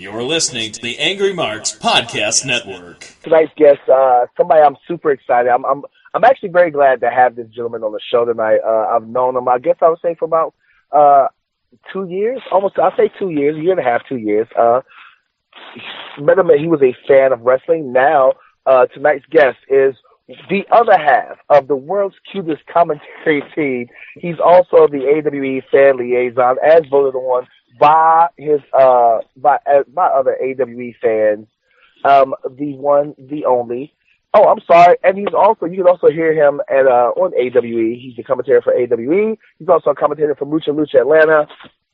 You're listening to the Angry Marks Podcast Network. Tonight's guest, somebody I'm super excited. I'm actually very glad to have this gentleman on the show tonight. I've known him, I guess I would say, for about 2 years, almost. I'll say 2 years, a year and a half, 2 years. Met him, he was a fan of wrestling. Now, tonight's guest is the other half of the world's cutest commentary team. He's also the AWE fan liaison, as voted on by his by other AWE fans. The one, the only. Oh, I'm sorry. And he's also, you can also hear him at on AWE. He's the commentator for AWE. He's also a commentator for Mucha Lucha Atlanta.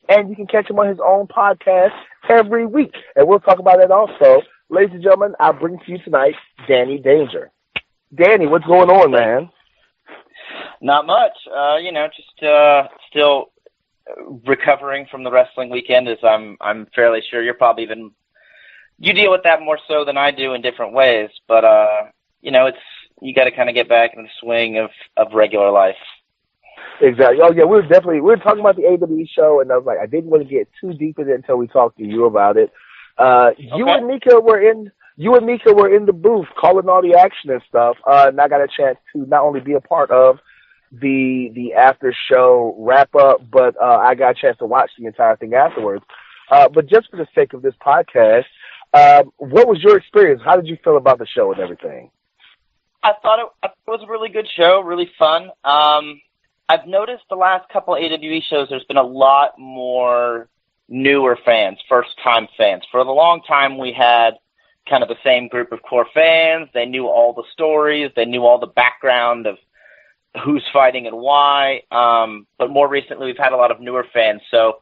And you can catch him on his own podcast every week. And we'll talk about that also. Ladies and gentlemen, I'll bring to you tonight Danny Danger. Danny, what's going on, man? Not much. Just still recovering from the wrestling weekend, as I'm fairly sure you're probably you deal with that more so than I do in different ways. But it's, you got to kind of get back in the swing of regular life. Exactly. Oh yeah, we were talking about the AWE show, and I was like, I didn't want to get too deep in it until we talked to you about it. You and Mika were in the booth calling all the action and stuff, and I got a chance to not only be a part of the after show wrap up, but I got a chance to watch the entire thing afterwards. But just for the sake of this podcast, what was your experience? How did you feel about the show and everything? I thought it was a really good show, really fun. I've noticed the last couple of AWE shows, there's been a lot more newer fans, first-time fans. For a long time, we had kind of the same group of core fans. They knew all the stories. They knew all the background of who's fighting and why. But more recently, we've had a lot of newer fans. So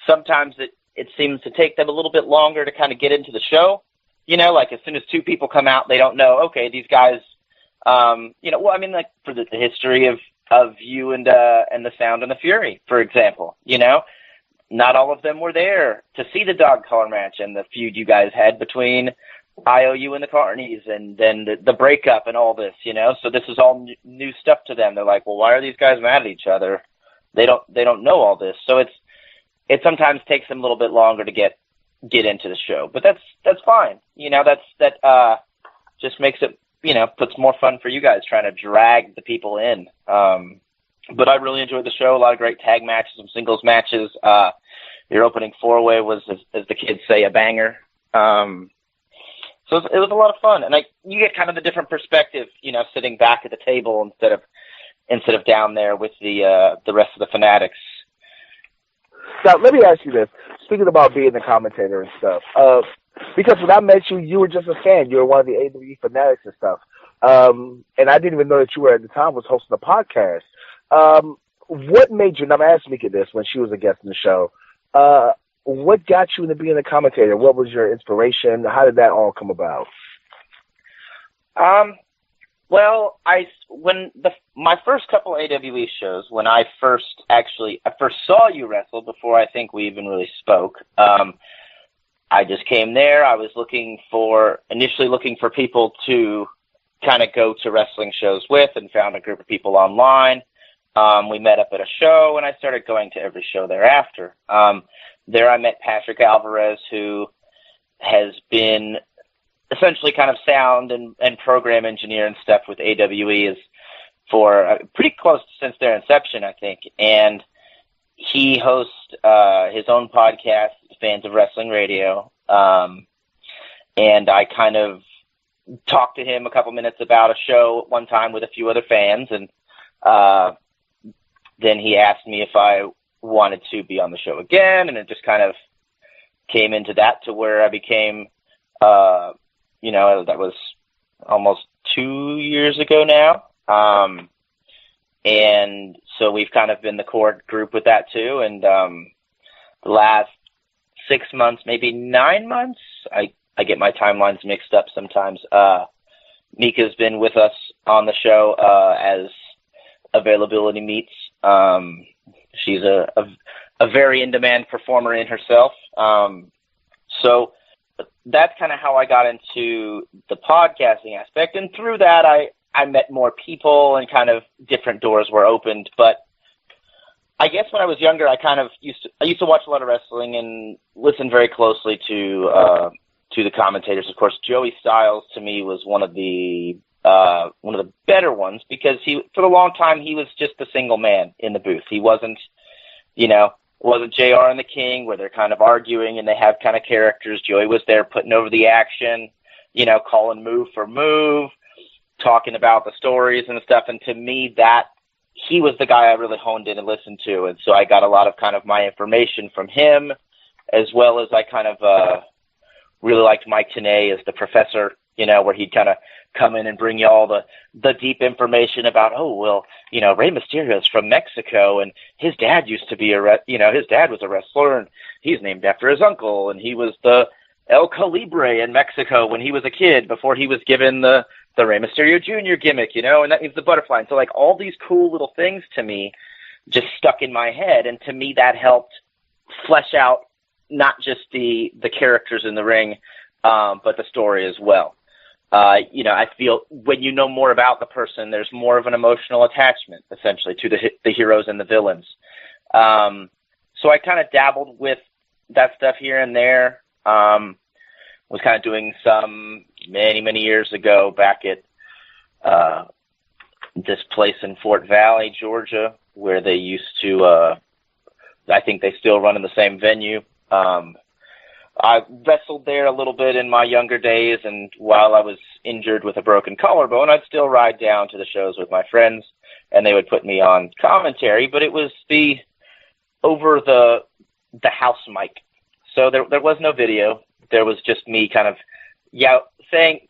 sometimes it seems to take them a little bit longer to kind of get into the show. Like as soon as two people come out, they don't know, okay, these guys, like for the history of you and the Sound and the Fury, for example, not all of them were there to see the dog collar match and the feud you guys had between IOU and the Carnies, and then the breakup and all this, so this is all new stuff to them. They're like, well, why are these guys mad at each other? They don't know all this. So it sometimes takes them a little bit longer to get into the show, but that's fine. That just makes it, puts more fun for you guys trying to drag the people in. But I really enjoyed the show. A lot of great tag matches, some singles matches. Your opening four-way was, as the kids say, a banger. So it was a lot of fun, and you get kind of a different perspective, sitting back at the table instead of down there with the rest of the fanatics. Now, let me ask you this. Speaking about being the commentator and stuff, because when I met you, you were just a fan. You were one of the AWE fanatics and stuff. And I didn't even know that you were at the time was hosting a podcast. What made you, and I'm asking Mika this when she was a guest in the show, what got you into being a commentator? What was your inspiration? How did that all come about? Well, my first couple AWE shows, when I first saw you wrestle before I think we even really spoke. I just came there. I was initially looking for people to kind of go to wrestling shows with, and found a group of people online. We met up at a show, and I started going to every show thereafter. There I met Patrick Alvarez, who has been essentially kind of sound and program engineer and stuff with AWE for pretty close since their inception, I think. And he hosts his own podcast, Fans of Wrestling Radio. And I kind of talked to him a couple minutes about a show one time with a few other fans, and then he asked me if I wanted to be on the show again, and it just kind of came into that, to where I became, that was almost 2 years ago now. And so we've kind of been the core group with that too. And the last 6 months, maybe 9 months, I get my timelines mixed up sometimes. Mika's been with us on the show as availability meets. She's a very in-demand performer in herself. So that's kind of how I got into the podcasting aspect. And through that, I met more people, and kind of different doors were opened. But I guess when I was younger, I used to watch a lot of wrestling and listen very closely to the commentators. Of course, Joey Styles to me was one of the better ones, because for a long time he was just the single man in the booth. He wasn't, wasn't JR and the King, where they're kind of arguing and they have kind of characters. Joey was there putting over the action, calling move for move, talking about the stories and stuff. And to me, he was the guy I really honed in and listened to. And so I got a lot of kind of my information from him, as well as I kind of really liked Mike Tenay as the professor, where he'd kind of come in and bring you all the deep information about, Rey Mysterio is from Mexico, and his dad used to be his dad was a wrestler, and he's named after his uncle, and he was the El Calibre in Mexico when he was a kid, before he was given the Rey Mysterio Jr. gimmick, and that means the butterfly. And so, like, all these cool little things to me just stuck in my head, and to me that helped flesh out not just the characters in the ring, but the story as well. I feel when you know more about the person, there's more of an emotional attachment, essentially, to the heroes and the villains. So I kind of dabbled with that stuff here and there. Was kind of doing some many, many years ago back at this place in Fort Valley, Georgia, where they used to, I think they still run in the same venue. I wrestled there a little bit in my younger days, and while I was injured with a broken collarbone, I'd still ride down to the shows with my friends, and they would put me on commentary, but it was over the house mic. So there was no video. There was just me kind of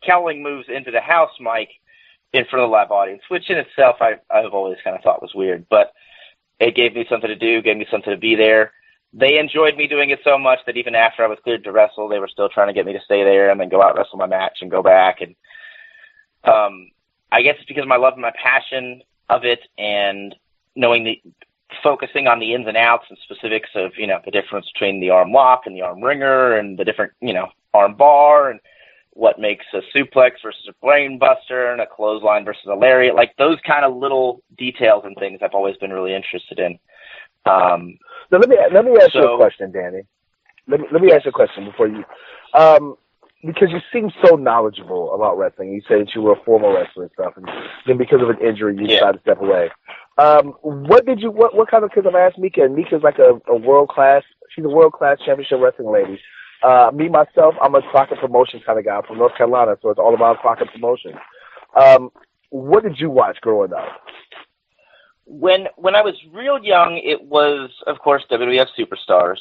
calling moves into the house mic in front of the live audience, which in itself I've always kind of thought was weird, but it gave me something to do, gave me something to be there. They enjoyed me doing it so much that even after I was cleared to wrestle, they were still trying to get me to stay there and then go out and wrestle my match and go back. And I guess it's because of my love and my passion of it, and focusing on the ins and outs and specifics of, the difference between the arm lock and the arm ringer and the different, arm bar, and what makes a suplex versus a brain buster and a clothesline versus a lariat. Like, those kind of little details and things I've always been really interested in. So let me ask you a question, Danny. Let me ask you a question before you, because you seem so knowledgeable about wrestling. You said that you were a former wrestler and stuff, and then because of an injury, you decided to step away. What kind of, because I've asked Mika, and Mika's like a world-class, she's a world-class championship wrestling lady. Me, myself, I'm a Crockett Promotions kind of guy from North Carolina, so it's all about Crockett Promotions. What did you watch growing up? When I was real young, it was, of course, WWF Superstars.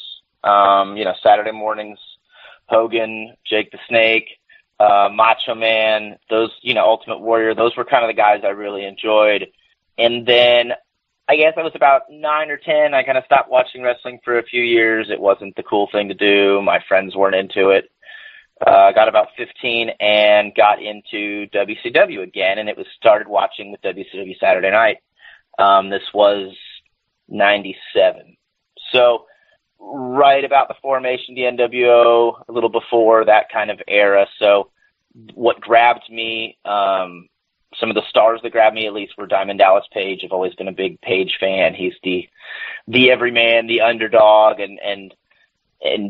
Saturday mornings, Hogan, Jake the Snake, Macho Man, those, Ultimate Warrior, those were kind of the guys I really enjoyed. And then I guess I was about 9 or 10. I kind of stopped watching wrestling for a few years. It wasn't the cool thing to do. My friends weren't into it. I got about 15 and got into WCW again, and started watching with WCW Saturday Night. This was 97. So right about the formation of the NWO, a little before that kind of era. So what grabbed me, some of the stars that grabbed me at least were Diamond Dallas Page. I've always been a big Page fan. He's the everyman, the underdog, and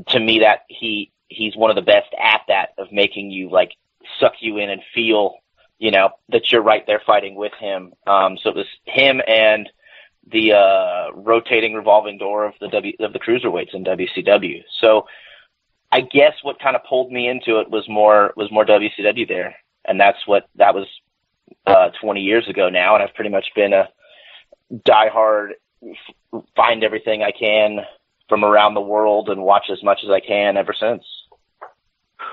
to me that he's one of the best at that, of making you like suck you in and feel, that you're right there fighting with him. So it was him and the rotating revolving door of the cruiserweights in WCW. So I guess what kind of pulled me into it was more WCW there, and that was 20 years ago now, and I've pretty much been a diehard, find everything I can from around the world and watch as much as I can ever since.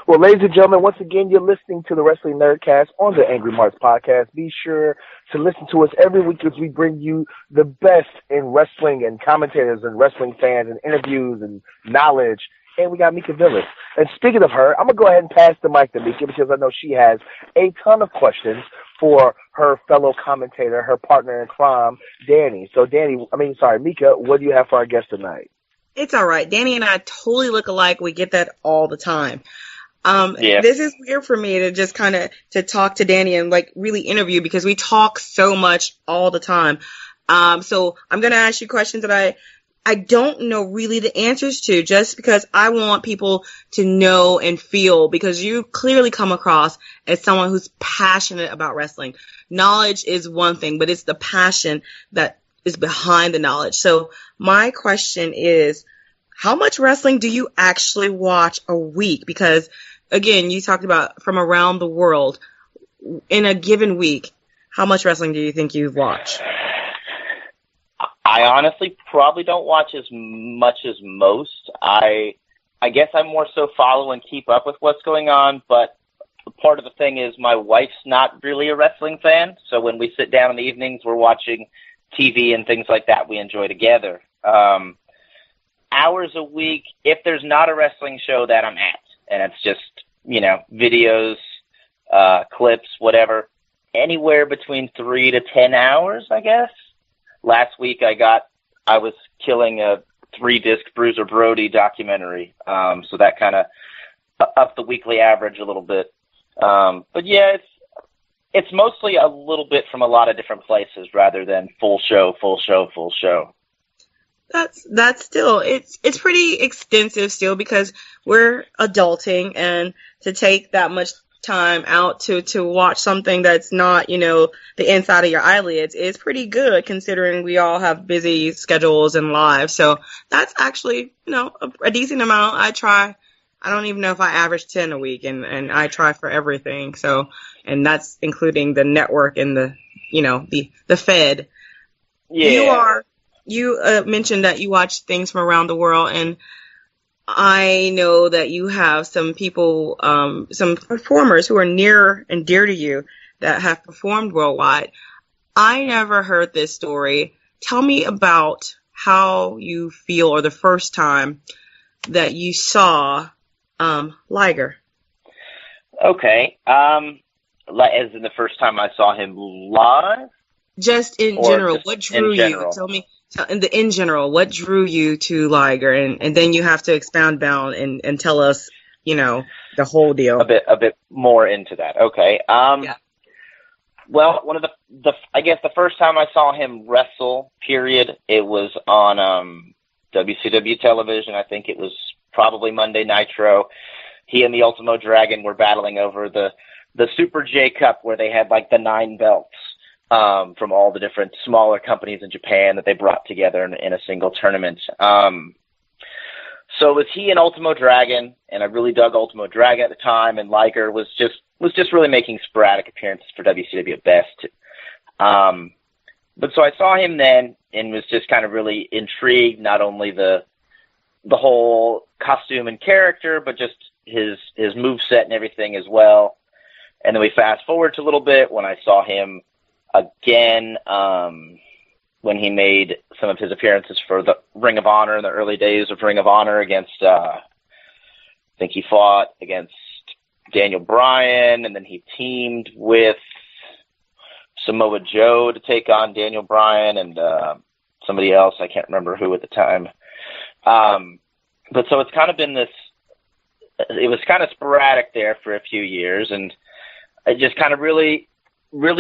Well, ladies and gentlemen, once again, you're listening to the Wrestling Nerdcast on the Angry Marks podcast. Be sure to listen to us every week as we bring you the best in wrestling and commentators and wrestling fans and interviews and knowledge. And we got Mika Villas. And speaking of her, I'm going to go ahead and pass the mic to Mika because I know she has a ton of questions for her fellow commentator, her partner in crime, Danny. So Mika, what do you have for our guest tonight? It's all right. Danny and I totally look alike. We get that all the time. Yeah. This is weird for me to just kind of to talk to Danny and like really interview because we talk so much all the time. So I'm going to ask you questions that I don't know really the answers to, just because I want people to know and feel, because you clearly come across as someone who's passionate about wrestling. Knowledge is one thing, but it's the passion that is behind the knowledge. So my question is, how much wrestling do you actually watch a week? Because, again, you talked about from around the world. In a given week, how much wrestling do you think you've watched? I honestly probably don't watch as much as most. I guess I more so follow and keep up with what's going on, but part of the thing is my wife's not really a wrestling fan, so when we sit down in the evenings, we're watching TV and things like that we enjoy together. Hours a week, if there's not a wrestling show that I'm at, and it's just, videos, clips, whatever, anywhere between 3 to 10 hours, I guess. Last week I was killing a 3-disc Bruiser Brody documentary, so that kind of upped the weekly average a little bit. But yeah, it's mostly a little bit from a lot of different places rather than full show. That's still, it's pretty extensive still, because we're adulting, and to take that much time out to watch something that's not, the inside of your eyelids is pretty good, considering we all have busy schedules and lives. So that's actually, a decent amount. I don't even know if I average 10 a week, and I try for everything. So, and that's including the network and the Fed. Yeah. You mentioned that you watch things from around the world, and I know that you have some people, some performers who are near and dear to you that have performed worldwide. I never heard this story. Tell me about how you feel, or the first time that you saw Liger. Okay. As in the first time I saw him live? Just in general, what drew you? Tell me. In general, what drew you to Liger, and then you have to expound down and tell us, the whole deal. A bit more into that. Okay. Yeah. Well, one of I guess the first time I saw him wrestle, period, it was on WCW television. I think it was probably Monday Nitro. He and the Ultimo Dragon were battling over the Super J Cup, where they had like the 9 belts. From all the different smaller companies in Japan that they brought together in a single tournament. So it was he and Ultimo Dragon, and I really dug Ultimo Dragon at the time, and Liger was just really making sporadic appearances for WCW at best. But so I saw him then and was just kind of really intrigued, not only the whole costume and character, but just his moveset and everything as well. And then we fast forward to a little bit when I saw him again, when he made some of his appearances for the Ring of Honor in the early days of Ring of Honor against, I think he fought against Daniel Bryan, and then he teamed with Samoa Joe to take on Daniel Bryan and somebody else. I can't remember who at the time. But so it's kind of been it was kind of sporadic there for a few years, and I just kind of really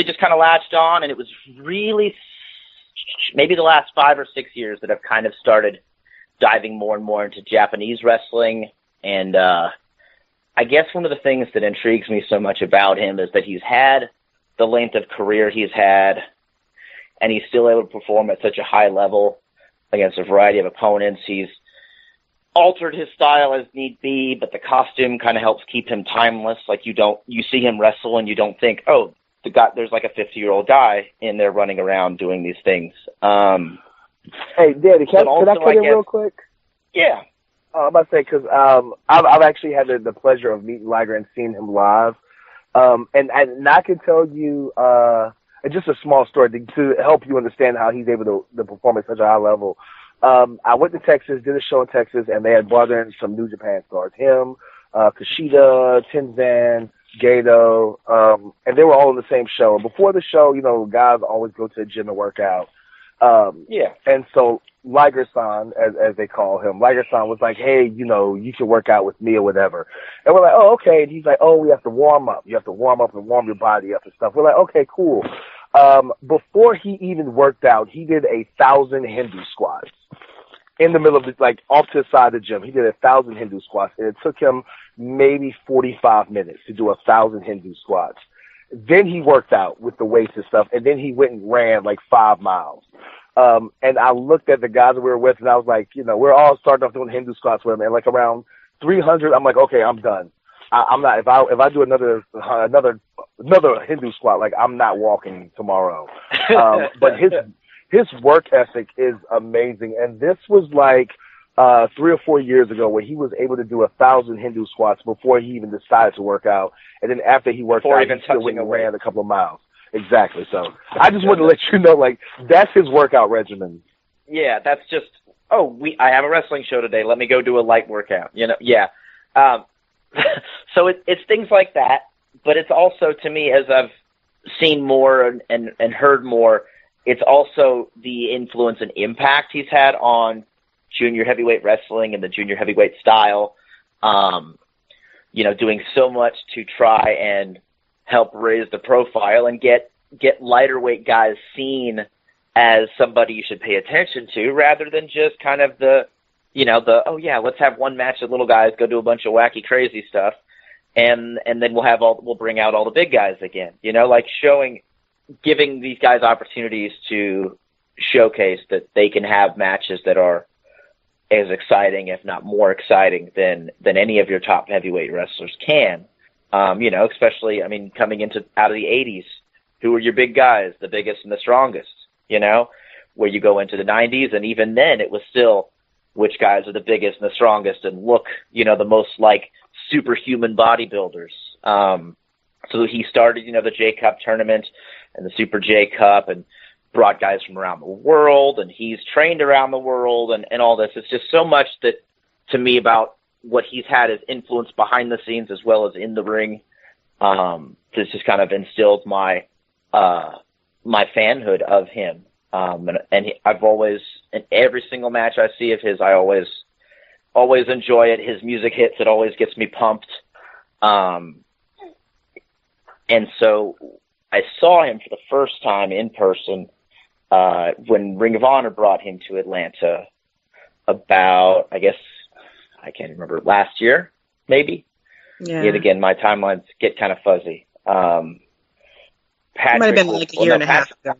just kind of latched on, and it was really maybe the last 5 or 6 years that I've kind of started diving more and more into Japanese wrestling. And I guess one of the things that intrigues me so much about him is that he's had the length of career he's had, and he's still able to perform at such a high level against a variety of opponents. He's altered his style as need be, but the costume kind of helps keep him timeless. Like you see him wrestle and you don't think, oh, there's like a 50-year-old guy in there running around doing these things. Hey, Danny, can I cut in real quick? Yeah. I'm about to say, because I've actually had the pleasure of meeting Liger and seeing him live. And I can tell you just a small story to help you understand how he's able to perform at such a high level. I went to Texas, did a show in Texas, and they had brought in some New Japan stars. Him, Kushida, Tenzan, Gato, and they were all in the same show. Before the show, guys always go to the gym to work out. Yeah. And so Liger-san, as they call him, Liger-san was like, hey, you should work out with me or whatever. And we're like, oh, okay. And he's like, oh, we have to warm up. You have to warm up and warm your body up and stuff. We're like, okay, cool. Before he even worked out, he did 1,000 Hindu squats in the middle of off to the side of the gym. He did 1,000 Hindu squats, and it took him maybe 45 minutes to do 1,000 Hindu squats. Then he worked out with the weights and stuff, and then he went and ran 5 miles. And I looked at the guys that we were with, and I was like, we're all starting off doing Hindu squats with him, and around 300, I'm like, okay, I'm done. I'm not. If I do another Hindu squat, I'm not walking tomorrow. But his work ethic is amazing, and this was 3 or 4 years ago when he was able to do 1,000 Hindu squats before he even decided to work out, and then after he worked out, he still went and ran a couple of miles. Exactly. So I just wanted to let you know, that's his workout regimen. Yeah, that's just. I have a wrestling show today. Let me go do a light workout. Yeah. So it's things like that, but it's also, to me, as I've seen more and heard more, it's also the influence and impact he's had on junior heavyweight wrestling and the junior heavyweight style. Doing so much to try and help raise the profile and get lighter weight guys seen as somebody you should pay attention to, rather than just kind of let's have one match of little guys go do a bunch of wacky, crazy stuff, and then we'll bring out all the big guys again. Giving these guys opportunities to showcase that they can have matches that are as exciting, if not more exciting, than any of your top heavyweight wrestlers can. Especially, coming out of the 80s, who were your big guys, the biggest and the strongest, where you go into the 90s, and even then it was still which guys are the biggest and the strongest and look, the most like superhuman bodybuilders. So he started, the J Cup tournament and the Super J Cup and brought guys from around the world, and he's trained around the world and all this. It's just so much that, to me, about what he's had as influence behind the scenes as well as in the ring. This just kind of instilled my fanhood of him. I've always, in every single match I see of his, I always enjoy it. His music hits. It always gets me pumped. And so I saw him for the first time in person when Ring of Honor brought him to Atlanta about, I guess, I can't remember, last year, maybe? Yeah. Yet again, my timelines get kind of fuzzy. Patrick, it might have been like a year and a half ago.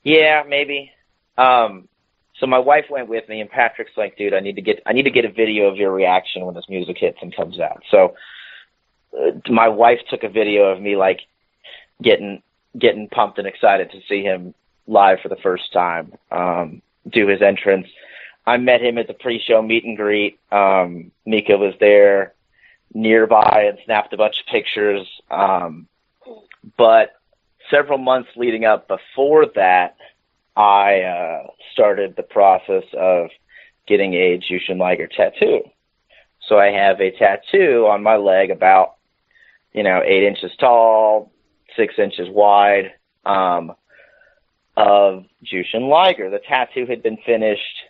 Yeah, maybe. So my wife went with me, and Patrick's like, dude, I need to get a video of your reaction when this music hits and comes out. So my wife took a video of me like getting pumped and excited to see him live for the first time, do his entrance. I met him at the pre-show meet and greet. Mika was there nearby and snapped a bunch of pictures. But several months leading up before that, I started the process of getting a Jushin Liger tattoo. So I have a tattoo on my leg about, 8 inches tall, 6 inches wide, of Jushin Liger. The tattoo had been finished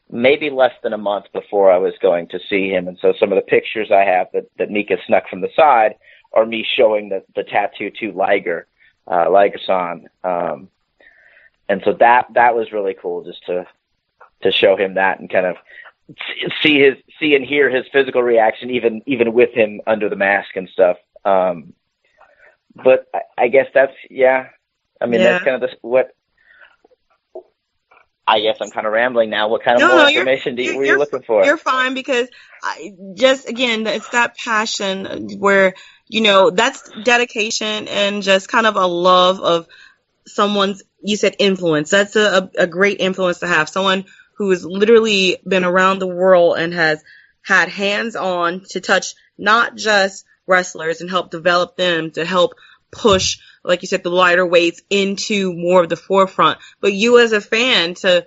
maybe less than a month before I was going to see him. And so some of the pictures I have that Mika snuck from the side are me showing the tattoo to Liger, Liger-san. And so that was really cool, just to show him that and kind of see and hear his physical reaction, even with him under the mask and stuff. But I guess that's, yeah. That's kind of what. I guess I'm kind of rambling now. What kind of more information were you looking for? You're fine, because it's that passion where, that's dedication and just kind of a love of someone's, you said influence. That's a great influence to have. Someone who has literally been around the world and has had hands-on to touch not just wrestlers and help develop them, to help push, like you said, the lighter weights into more of the forefront. But you as a fan to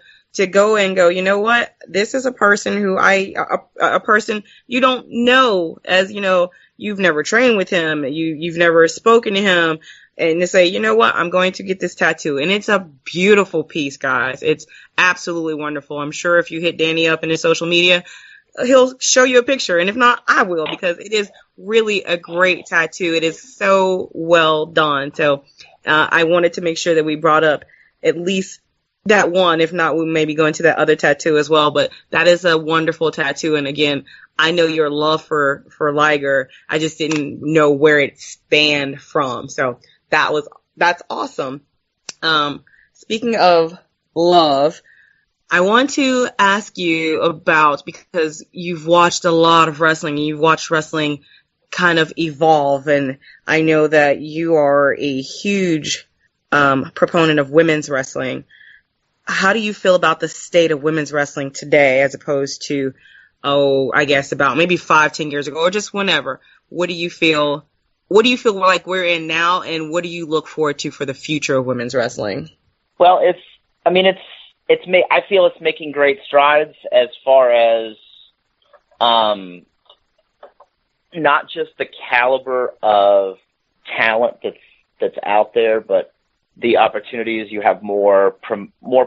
go and go, you know what? This is a person who a person you don't know, as you've never trained with him, you've never spoken to him, and to say, you know what? I'm going to get this tattoo. And it's a beautiful piece, guys. It's absolutely wonderful. I'm sure if you hit Danny up in his social media, he'll show you a picture, and if not, I will, because it is really a great tattoo. It is so well done. So I wanted to make sure that we brought up at least that one. If not, we maybe go into that other tattoo as well. But that is a wonderful tattoo. And again, I know your love for Liger. I just didn't know where it spanned from. So that's awesome. Speaking of love, I want to ask you about, because you've watched a lot of wrestling, and you've watched wrestling kind of evolve, and I know that you are a huge proponent of women's wrestling. How do you feel about the state of women's wrestling today as opposed to, I guess about maybe 5-10 years ago, or just whenever? What do you feel like we're in now, and what do you look forward to for the future of women's wrestling? Well, I feel it's making great strides as far as not just the caliber of talent that's out there, but the opportunities. You have more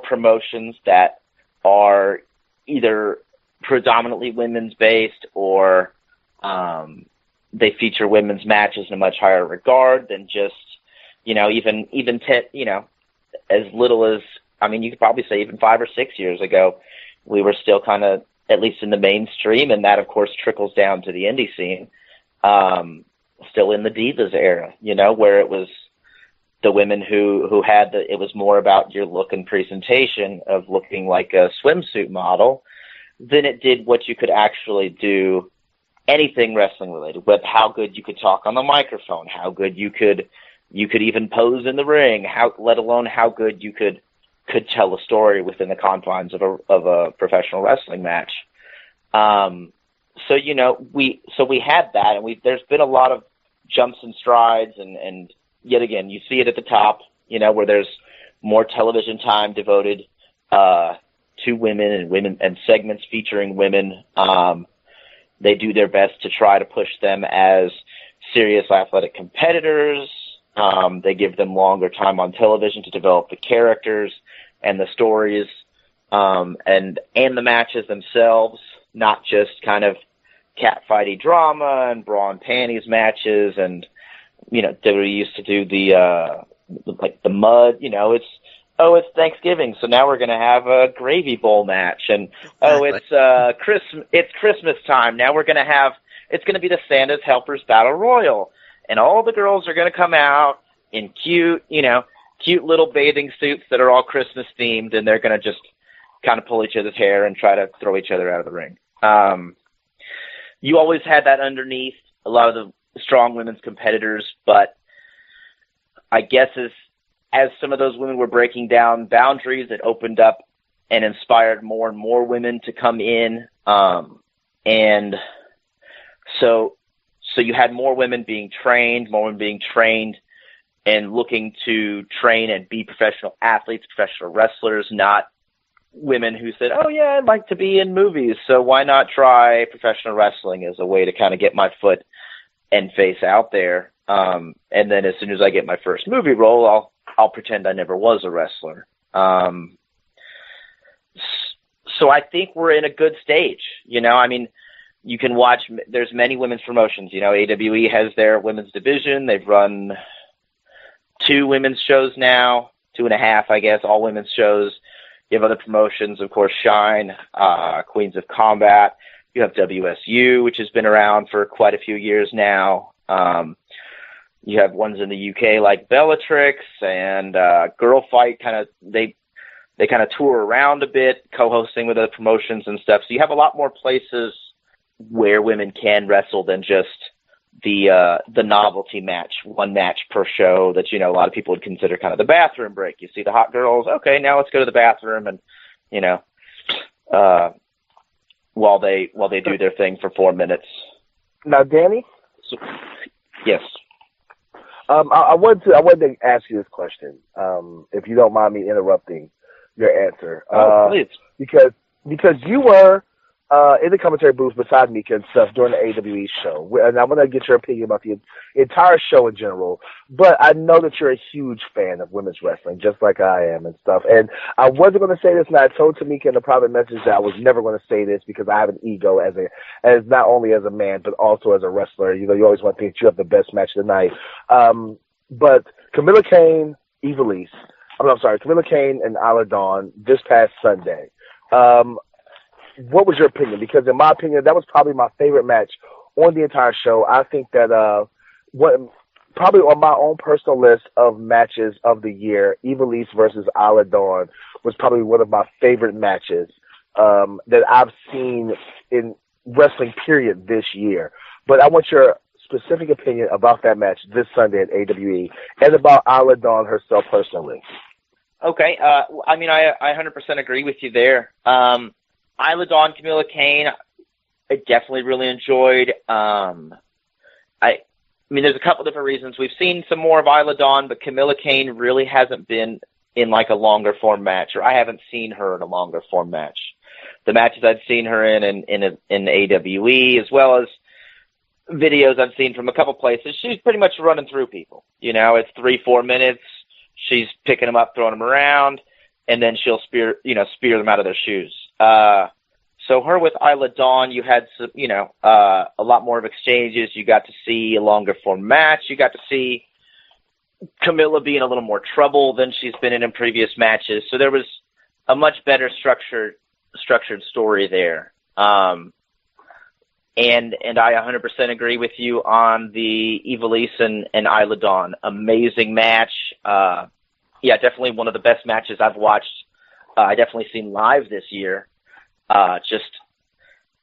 promotions that are either predominantly women's based, or they feature women's matches in a much higher regard than just, as little as, you could probably say even 5 or 6 years ago, we were still kind of, at least in the mainstream, and that of course trickles down to the indie scene, still in the Divas era, where it was the women who had it was more about your look and presentation of looking like a swimsuit model than it did what you could actually do, anything wrestling related, with how good you could talk on the microphone, how good you could even pose in the ring, let alone how good you could tell a story within the confines of a professional wrestling match. So we had that, and there's been a lot of jumps and strides, and yet again, you see it at the top, where there's more television time devoted to women and segments featuring women. They do their best to try to push them as serious athletic competitors. They give them longer time on television to develop the characters and the stories, and the matches themselves, not just kind of catfighty drama and bra and panties matches. And WWE used to do the mud. It's Thanksgiving, so now we're going to have a gravy bowl match, and it's Christmas time, now it's going to be the Santa's Helpers Battle Royal, and all the girls are going to come out in cute little bathing suits that are all Christmas themed, and they're going to just kind of pull each other's hair and try to throw each other out of the ring. You always had that underneath a lot of the strong women's competitors, but I guess as some of those women were breaking down boundaries, it opened up and inspired more and more women to come in. And so you had more women being trained and looking to train and be professional athletes, professional wrestlers, not women who said, oh yeah, I'd like to be in movies, so why not try professional wrestling as a way to kind of get my foot and face out there. And then as soon as I get my first movie role, I'll pretend I never was a wrestler. So I think we're in a good stage. You can watch, there's many women's promotions. AWE has their women's division. They've run 2 women's shows now, 2.5, I guess, all women's shows. You have other promotions, of course, Shine, Queens of Combat. You have WSU, which has been around for quite a few years now. You have ones in the UK like Bellatrix and Girl Fight. They kind of tour around a bit, co-hosting with other promotions and stuff. So you have a lot more places where women can wrestle than just the novelty match, one match per show that a lot of people would consider kind of the bathroom break. You see the hot girls, okay, now let's go to the bathroom, and while they do their thing for 4 minutes. Now, Danny. Yes. I wanted to ask you this question, if you don't mind me interrupting your answer. Please. Because you were in the commentary booth beside Mika and stuff during the AWE show, and I want to get your opinion about the entire show in general. But I know that you're a huge fan of women's wrestling, just like I am and stuff. And I wasn't going to say this, and I told Tamika in a private message that I was never going to say this because I have an ego as not only as a man but also as a wrestler. You always want to think you have the best match of the night. But Camilla Kane, Ivelisse. I'm sorry, Camilla Kane and Isla Dawn this past Sunday. What was your opinion? Because in my opinion, that was probably my favorite match on the entire show. I think that probably on my own personal list of matches of the year, Ivelisse versus Isla Dawn was probably one of my favorite matches that I've seen in wrestling period this year. But I want your specific opinion about that match this Sunday at AWE and about Isla Dawn herself personally. Okay. I mean, I 100% agree with you there. Isla Dawn, Camilla Kane, I definitely really enjoyed. I mean, there's a couple different reasons. We've seen some more of Isla Dawn, but Camilla Kane really hasn't been in like a longer form match, or I haven't seen her in a longer form match. The matches I've seen her in AWE, as well as videos I've seen from a couple places, she's pretty much running through people. You know, it's 3-4 minutes. She's picking them up, throwing them around, and then she'll spear them out of their shoes. So her with Isla Dawn, you had some, a lot more of exchanges. You got to see a longer form match. You got to see Camilla be in a little more trouble than she's been in previous matches. So there was a much better structured story there. And I 100% agree with you on the Ivelisse and Isla Dawn. Amazing match. Yeah, definitely one of the best matches I've watched. I definitely seen live this year. Just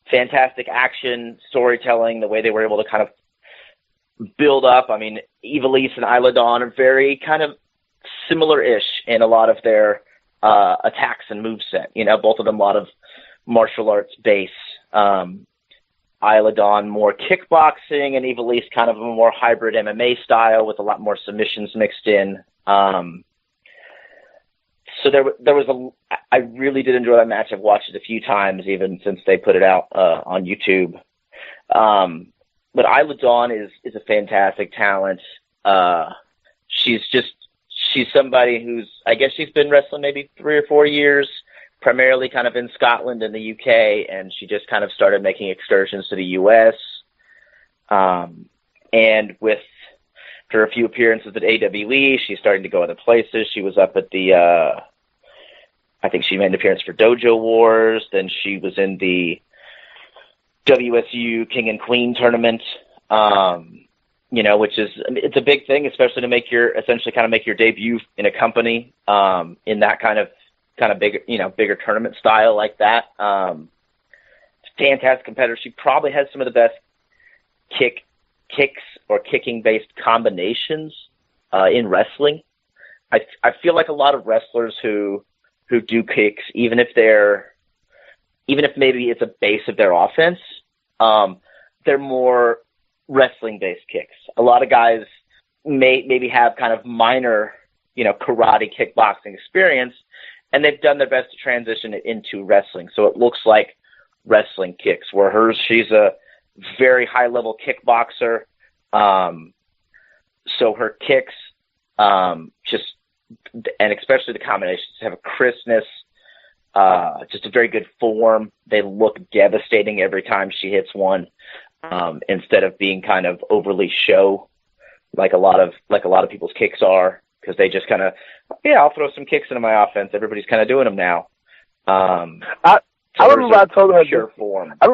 fantastic action, storytelling, the way they were able to kind of build up. I mean, Ivelisse and Isla Dawn are very kind of similar-ish in a lot of their attacks and moveset. You know, both of them a lot of martial arts base. Isla Dawn more kickboxing, and Ivelisse kind of a more hybrid MMA style with a lot more submissions mixed in. So there was I really did enjoy that match. I've watched it a few times, even since they put it out on YouTube. But Isla Dawn is a fantastic talent. She's somebody who's, I guess she's been wrestling maybe 3 or 4 years, primarily kind of in Scotland and the UK, and she just kind of started making excursions to the US. And with her a few appearances at AWE, she's starting to go other places. She was up at the, I think she made an appearance for Dojo Wars. Then she was in the WSU King and Queen tournament, which is, it's a big thing, especially to make your debut in a company, in that kind of bigger tournament style like that. Fantastic competitor. She probably has some of the best kicks or kicking-based combinations in wrestling. I feel like a lot of wrestlers who do kicks, even if maybe it's a base of their offense, they're more wrestling-based kicks. A lot of guys maybe have kind of minor, karate, kickboxing experience, and they've done their best to transition it into wrestling. So it looks like wrestling kicks, where she's a very high-level kickboxer. So her kicks, and especially the combinations, have a crispness, just a very good form. They look devastating every time she hits one, instead of being kind of overly show, like a lot of people's kicks are, because they just kind of, I'll throw some kicks into my offense. Everybody's kind of doing them now. I remember I told her pure form. I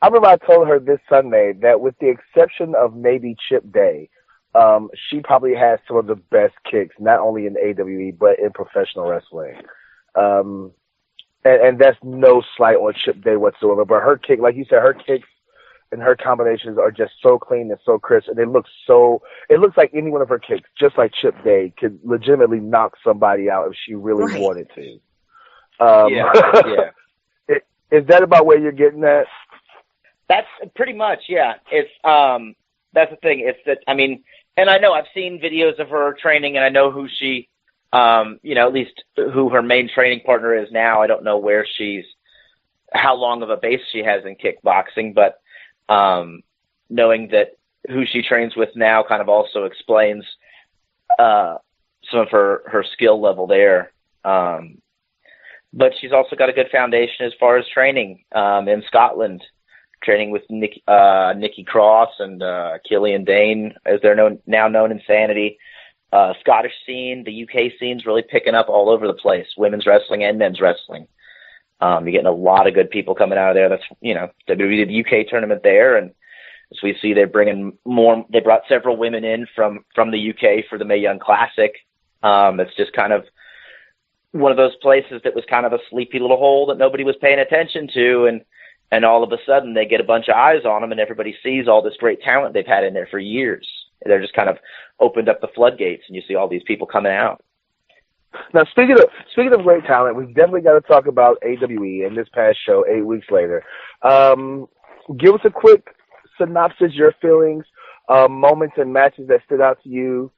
remember I told her this Sunday that with the exception of maybe Chip Day, she probably has some of the best kicks, not only in AWE, but in professional wrestling. And that's no slight on Chip Day whatsoever. But her kick, like you said, her kicks and her combinations are just so clean and so crisp, and it looks like any one of her kicks, just like Chip Day, could legitimately knock somebody out if she really wanted to. Yeah. Is that about where you're getting at? That's pretty much, yeah. It's that's the thing. It's that, I mean, and I know I've seen videos of her training, and I know who she, at least who her main training partner is now. I don't know how long of a base she has in kickboxing, but knowing that who she trains with now kind of also explains some of her skill level there. But she's also got a good foundation as far as training in Scotland, training with Nikki Cross and Killian Dane, as they're now known in Sanity. Scottish scene, the UK scene's really picking up all over the place, women's wrestling and men's wrestling. You're getting a lot of good people coming out of there. That's, WWE did the UK tournament there, and as we see, they're bringing more. They brought several women in from the UK for the Mae Young Classic. It's just kind of one of those places that was kind of a sleepy little hole that nobody was paying attention to, and all of a sudden they get a bunch of eyes on them, and everybody sees all this great talent they've had in there for years. They're just kind of opened up the floodgates, and you see all these people coming out. Now, speaking of great talent, we've definitely got to talk about AWE in this past show, 8 weeks later. Give us a quick synopsis, your feelings, moments and matches that stood out to you,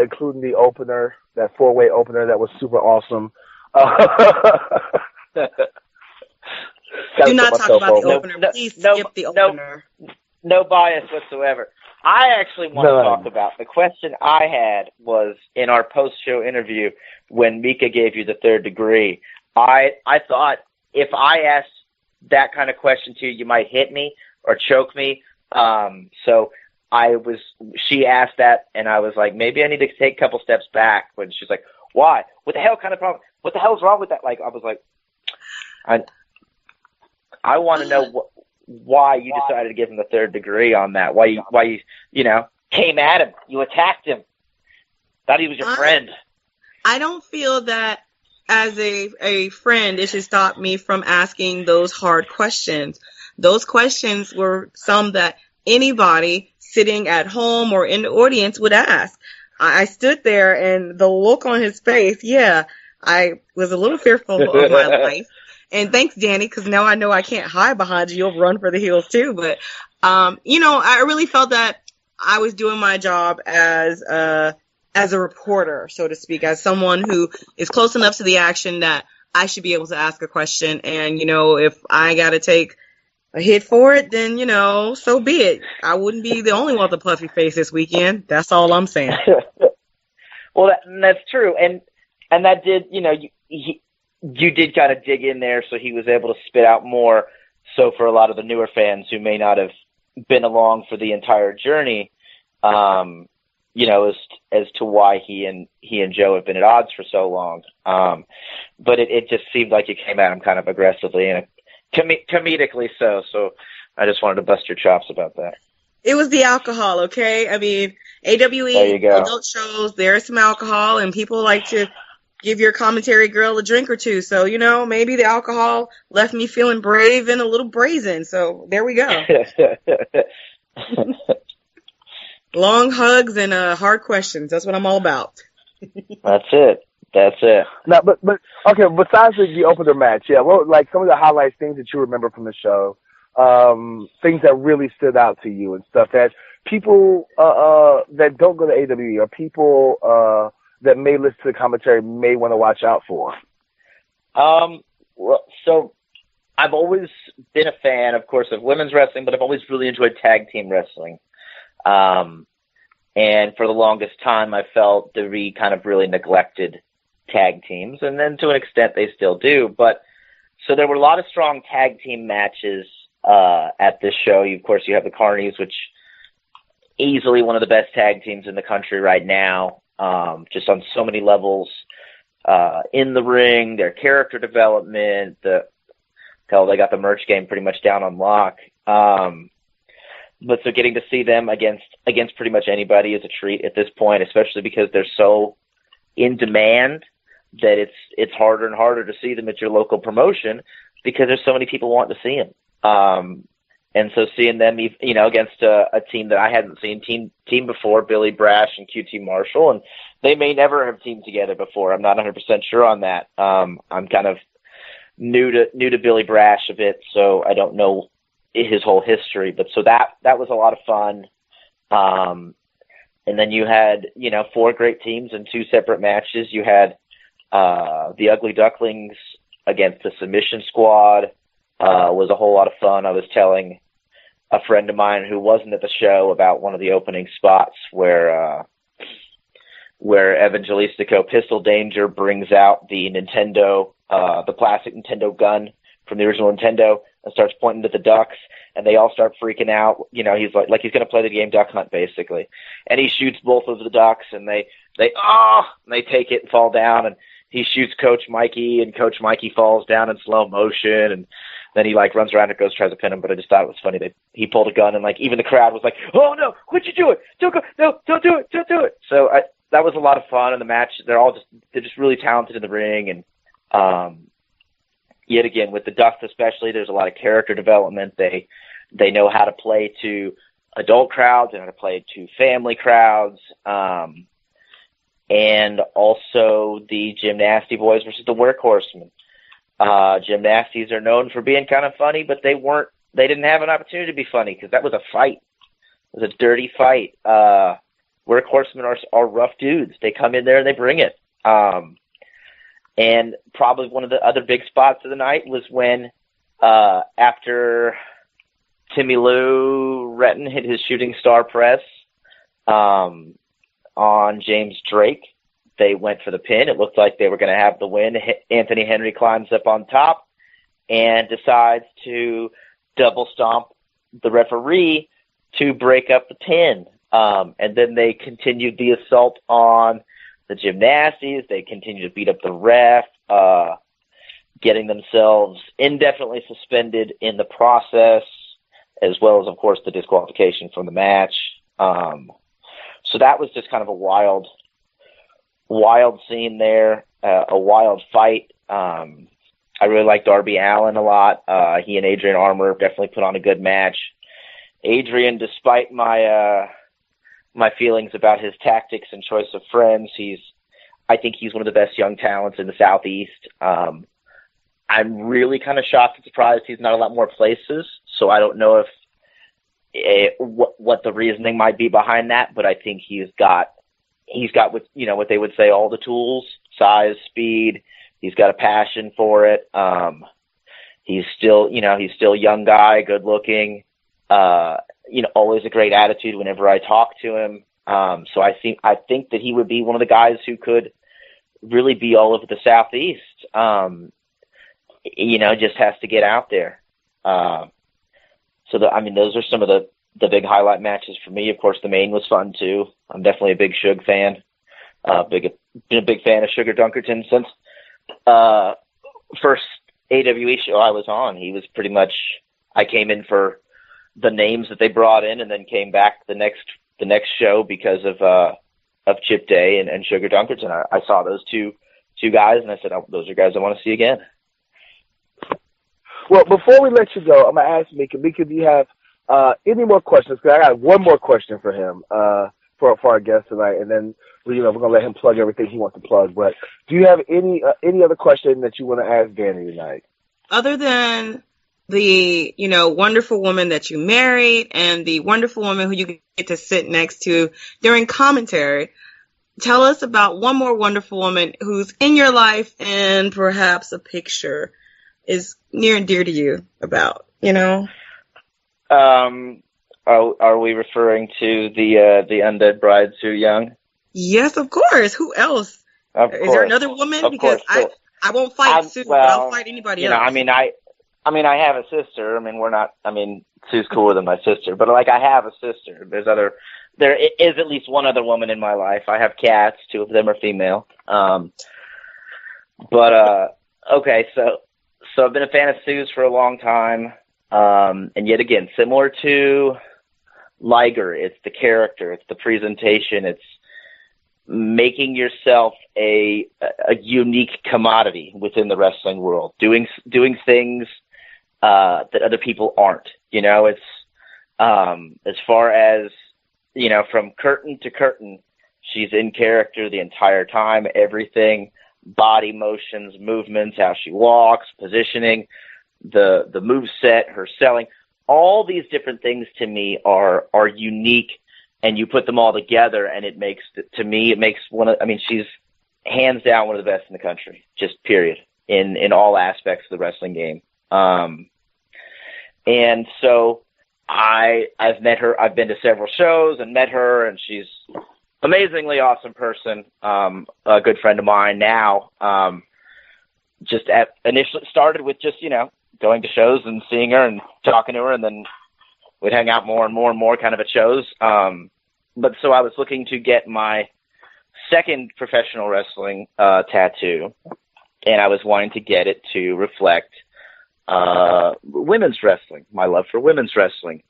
including the opener, that 4-way opener that was super awesome. Do not talk about the opener. Please skip the opener. No bias whatsoever. I actually want to talk about the question I had was in our post-show interview when Mika gave you the third degree. I thought if I asked that kind of question to you, you might hit me or choke me. So she asked that, and I was like, maybe I need to take a couple steps back. When she's like, why? What the hell kind of problem? What the hell's wrong with that? Like, I was like, I want to know why you decided to give him the third degree on that. Why you came at him. You attacked him. Thought he was your friend. I don't feel that as a friend, it should stop me from asking those hard questions. Those questions were some that anybody sitting at home or in the audience would ask. I stood there, and the look on his face, I was a little fearful of my life. And thanks, Danny, because now I know I can't hide behind you. You'll run for the hills, too. But, I really felt that I was doing my job as a reporter, so to speak, as someone who is close enough to the action that I should be able to ask a question. And, if I got to take a hit for it, then, so be it. I wouldn't be the only one with a puffy face this weekend. That's all I'm saying. Well, that's true. And that did, you did kind of dig in there, so he was able to spit out more. So for a lot of the newer fans who may not have been along for the entire journey, as to why he and Joe have been at odds for so long. But it just seemed like you came at him kind of aggressively and comedically so. So I just wanted to bust your chops about that. It was the alcohol, okay? I mean, AWE, adult shows, there's some alcohol, and people like to give your commentary girl a drink or two. So, maybe the alcohol left me feeling brave and a little brazen. So there we go. Long hugs and hard questions. That's what I'm all about. That's it. Now, but okay. Besides the opener match, well, like some of the highlights, things that you remember from the show, things that really stood out to you and stuff that people that don't go to AWE or people that may listen to the commentary may want to watch out for. Well, so I've always been a fan, of course, of women's wrestling, but I've always really enjoyed tag team wrestling. And for the longest time, I felt WWE kind of really neglected tag teams, and then to an extent they still do. But so there were a lot of strong tag team matches at this show. Of course, you have the Carnies, which easily one of the best tag teams in the country right now, just on so many levels. In the ring, their character development, they got the merch game pretty much down on lock. But so getting to see them against pretty much anybody is a treat at this point, especially because they're so in demand that it's harder and harder to see them at your local promotion because there's so many people wanting to see them. And so seeing them, against a team that I hadn't seen team before, Billy Brash and QT Marshall, and they may never have teamed together before. I'm not 100% sure on that. I'm kind of new to Billy Brash a bit, so I don't know his whole history. But so that was a lot of fun. And then you had 4 great teams in 2 separate matches. You had the Ugly Ducklings against the Submission Squad. Was a whole lot of fun. I was telling a friend of mine who wasn't at the show about one of the opening spots where Evangelistico Pistol Danger brings out the Nintendo, the plastic Nintendo gun from the original Nintendo, and starts pointing to the ducks, and they all start freaking out. You know, he's like he's going to play the game Duck Hunt, basically. And he shoots both of the ducks, and they take it and fall down, and he shoots Coach Mikey, and Coach Mikey falls down in slow motion, and then he like runs around and goes tries to pin him. But I just thought it was funny that he pulled a gun, and like even the crowd was like, "Oh no, quit you do it! Don't go! No, don't do it!" So that was a lot of fun in the match. They're just really talented in the ring, and yet again with the ducks especially, there's a lot of character development. They know how to play to adult crowds, they know how to play to family crowds. And also the Gymnasty Boys versus the Workhorsemen. Gymnasties are known for being kind of funny, but they didn't have an opportunity to be funny because that was a fight. It was a dirty fight. Workhorsemen are rough dudes. They come in there and they bring it. And probably one of the other big spots of the night was when, after Timmy Lou Retton hit his shooting star press, on James Drake, they went for the pin. It looked like they were going to have the win. Anthony Henry climbs up on top and decides to double stomp the referee to break up the pin. And then they continued the assault on the Gymnasties. They continued to beat up the ref, getting themselves indefinitely suspended in the process, as well as, of course, the disqualification from the match. So that was just kind of a wild scene there, a wild fight. I really like Darby Allin a lot. He and Adrian Armour definitely put on a good match. Adrian, despite my feelings about his tactics and choice of friends, I think he's one of the best young talents in the Southeast. I'm really kind of shocked and surprised he's not a lot more places, so I don't know if what the reasoning might be behind that, but I think he's got what they would say, all the tools, size, speed. He's got a passion for it. He's still a young guy, good looking, always a great attitude whenever I talk to him. So I think that he would be one of the guys who could really be all over the Southeast. Just has to get out there. Those are some of the big highlight matches for me. Of course, the main was fun too. I'm definitely a big Suge fan. Been a big fan of Sugar Dunkerton since first AWE show I was on. He was pretty much, I came in for the names that they brought in, and then came back the next show because of Chip Day and Sugar Dunkerton. I saw those two guys, and I said, those are guys I want to see again. Well, before we let you go, I'm going to ask Mika. Mika, do you have any more questions? Because I got one more question for him, for our guest tonight, and then we're going to let him plug everything he wants to plug. But do you have any other question that you want to ask Danny tonight? Other than the, wonderful woman that you married and the wonderful woman who you get to sit next to during commentary, tell us about one more wonderful woman who's in your life and perhaps a picture is near and dear to you about, Are we referring to the undead bride Sue Young? Yes, of course. Who else? Is there another woman? Because I won't fight Sue, but I'll fight anybody else. I have a sister. Sue's cooler than my sister, but I have a sister. There is at least one other woman in my life. I have cats. 2 of them are female. Okay, so I've been a fan of Sue's for a long time. And yet again, similar to Liger, it's the character, it's the presentation, it's making yourself a unique commodity within the wrestling world, doing things that other people aren't. It's as far as from curtain to curtain, she's in character the entire time. Everything, body motions, movements, how she walks, positioning, the moveset, her selling, all these different things to me are unique, and you put them all together, and she's hands down one of the best in the country, just period, in all aspects of the wrestling game. And so I've met her, I've been to several shows and met her, and she's amazingly awesome person, a good friend of mine now. Initially started with just, going to shows and seeing her and talking to her, and then we'd hang out more and more and more kind of at shows. But so I was looking to get my second professional wrestling tattoo, and I was wanting to get it to reflect women's wrestling, my love for women's wrestling.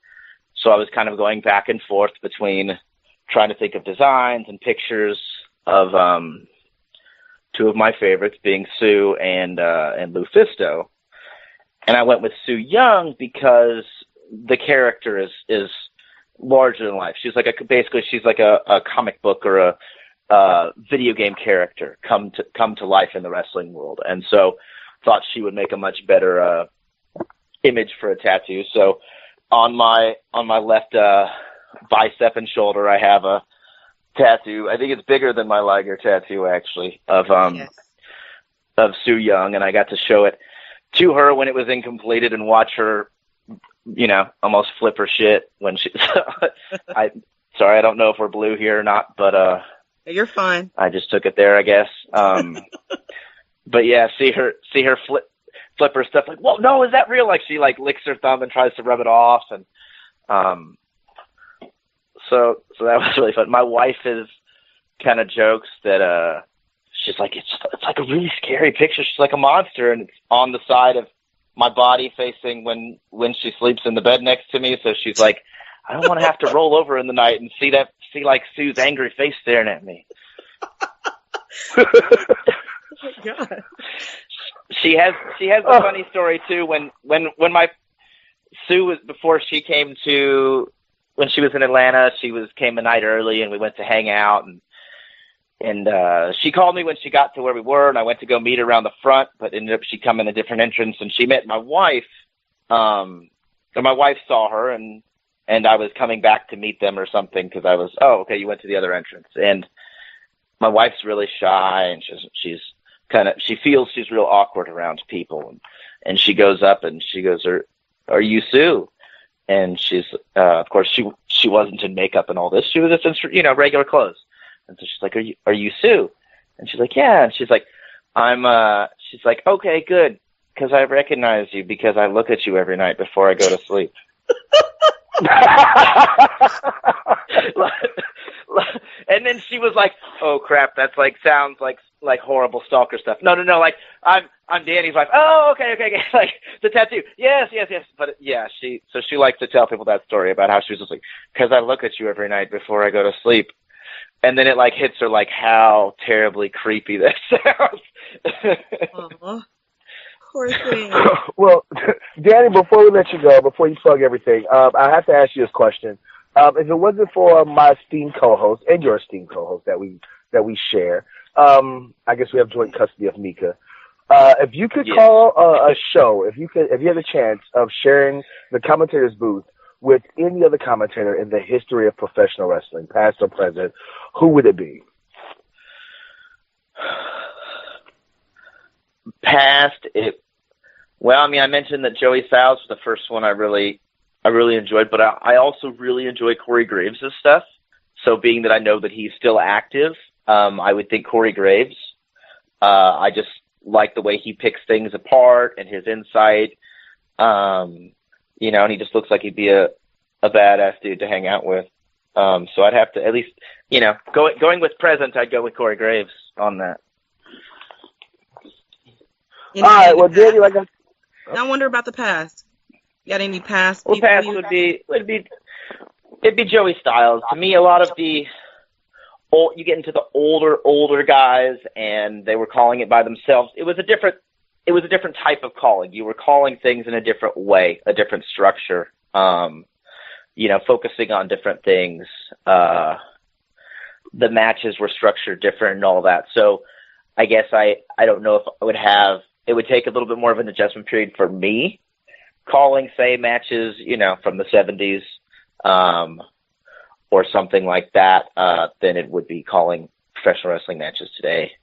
So I was kind of going back and forth between trying to think of designs and pictures of two of my favorites, being Sue and Lufisto. And I went with Sue Young because the character is larger than life. She's like she's like a comic book or a video game character come to life in the wrestling world. And so thought she would make a much better image for a tattoo. So on my left bicep and shoulder, I have a tattoo. I think it's bigger than my Liger tattoo, actually, of Sue Young, and I got to show it to her when it was incompleted and watch her, almost flip her shit when she. Sorry, I don't know if we're blue here or not, but you're fine. I just took it there, I guess. But yeah, see her flip her stuff like, whoa, no, is that real? Like she licks her thumb and tries to rub it off, and so that was really fun. My wife is kind of jokes that she's like, it's like a really scary picture. She's like a monster, and it's on the side of my body facing when she sleeps in the bed next to me. So she's like, I don't want to have to roll over in the night and see like Sue's angry face staring at me. Oh my God. She has a funny story too. When my Sue was, before she came to, when she was in Atlanta, came a night early and we went to hang out, and she called me when she got to where we were, and I went to go meet her around the front, but ended up she come in a different entrance, and she met my wife. So my wife saw her, and I was coming back to meet them or something because I was, oh, okay, you went to the other entrance. And my wife's really shy, and she feels she's real awkward around people, and she goes up and she goes, are you Sue? And she's, of course, she wasn't in makeup and all this. She was just in, regular clothes. And so she's like, are you Sue? And she's like, yeah. And she's like, she's like, okay, good. Because I recognize you because I look at you every night before I go to sleep. And then she was like, oh crap, that's sounds like horrible stalker stuff. No, like I'm Danny's wife. Oh, okay. Like the tattoo. Yes. But yeah, she likes to tell people that story about how she was just like, because I look at you every night before I go to sleep. And then it hits her how terribly creepy that sounds. Aww. Poor thing. Well, Danny, before we let you go, before you plug everything, I have to ask you this question. If it wasn't for my esteemed co-host and your esteemed co-host that we share, I guess we have joint custody of Mika. If you could call a show, if you had a chance of sharing the commentator's booth with any other commentator in the history of professional wrestling, past or present, who would it be? Past, I mentioned that Joey Styles was the first one I really enjoyed, but I also really enjoy Corey Graves' stuff. So being that I know that he's still active, I would think Corey Graves. I just like the way he picks things apart and his insight. And he just looks like he'd be a badass dude to hang out with. So I'd have to at least, going with present, I'd go with Corey Graves on that. All right, well, Danny, I wonder about the past. You got any past? Well, past it'd be Joey Styles. To me, a lot of you get into the older guys, and they were calling it by themselves. It was a different type of calling. You were calling things in a different way, a different structure. Focusing on different things. The matches were structured different and all that. So I guess I don't know if I would have. It would take a little bit more of an adjustment period for me calling, say, matches, from the 70s, or something like that, than it would be calling professional wrestling matches today.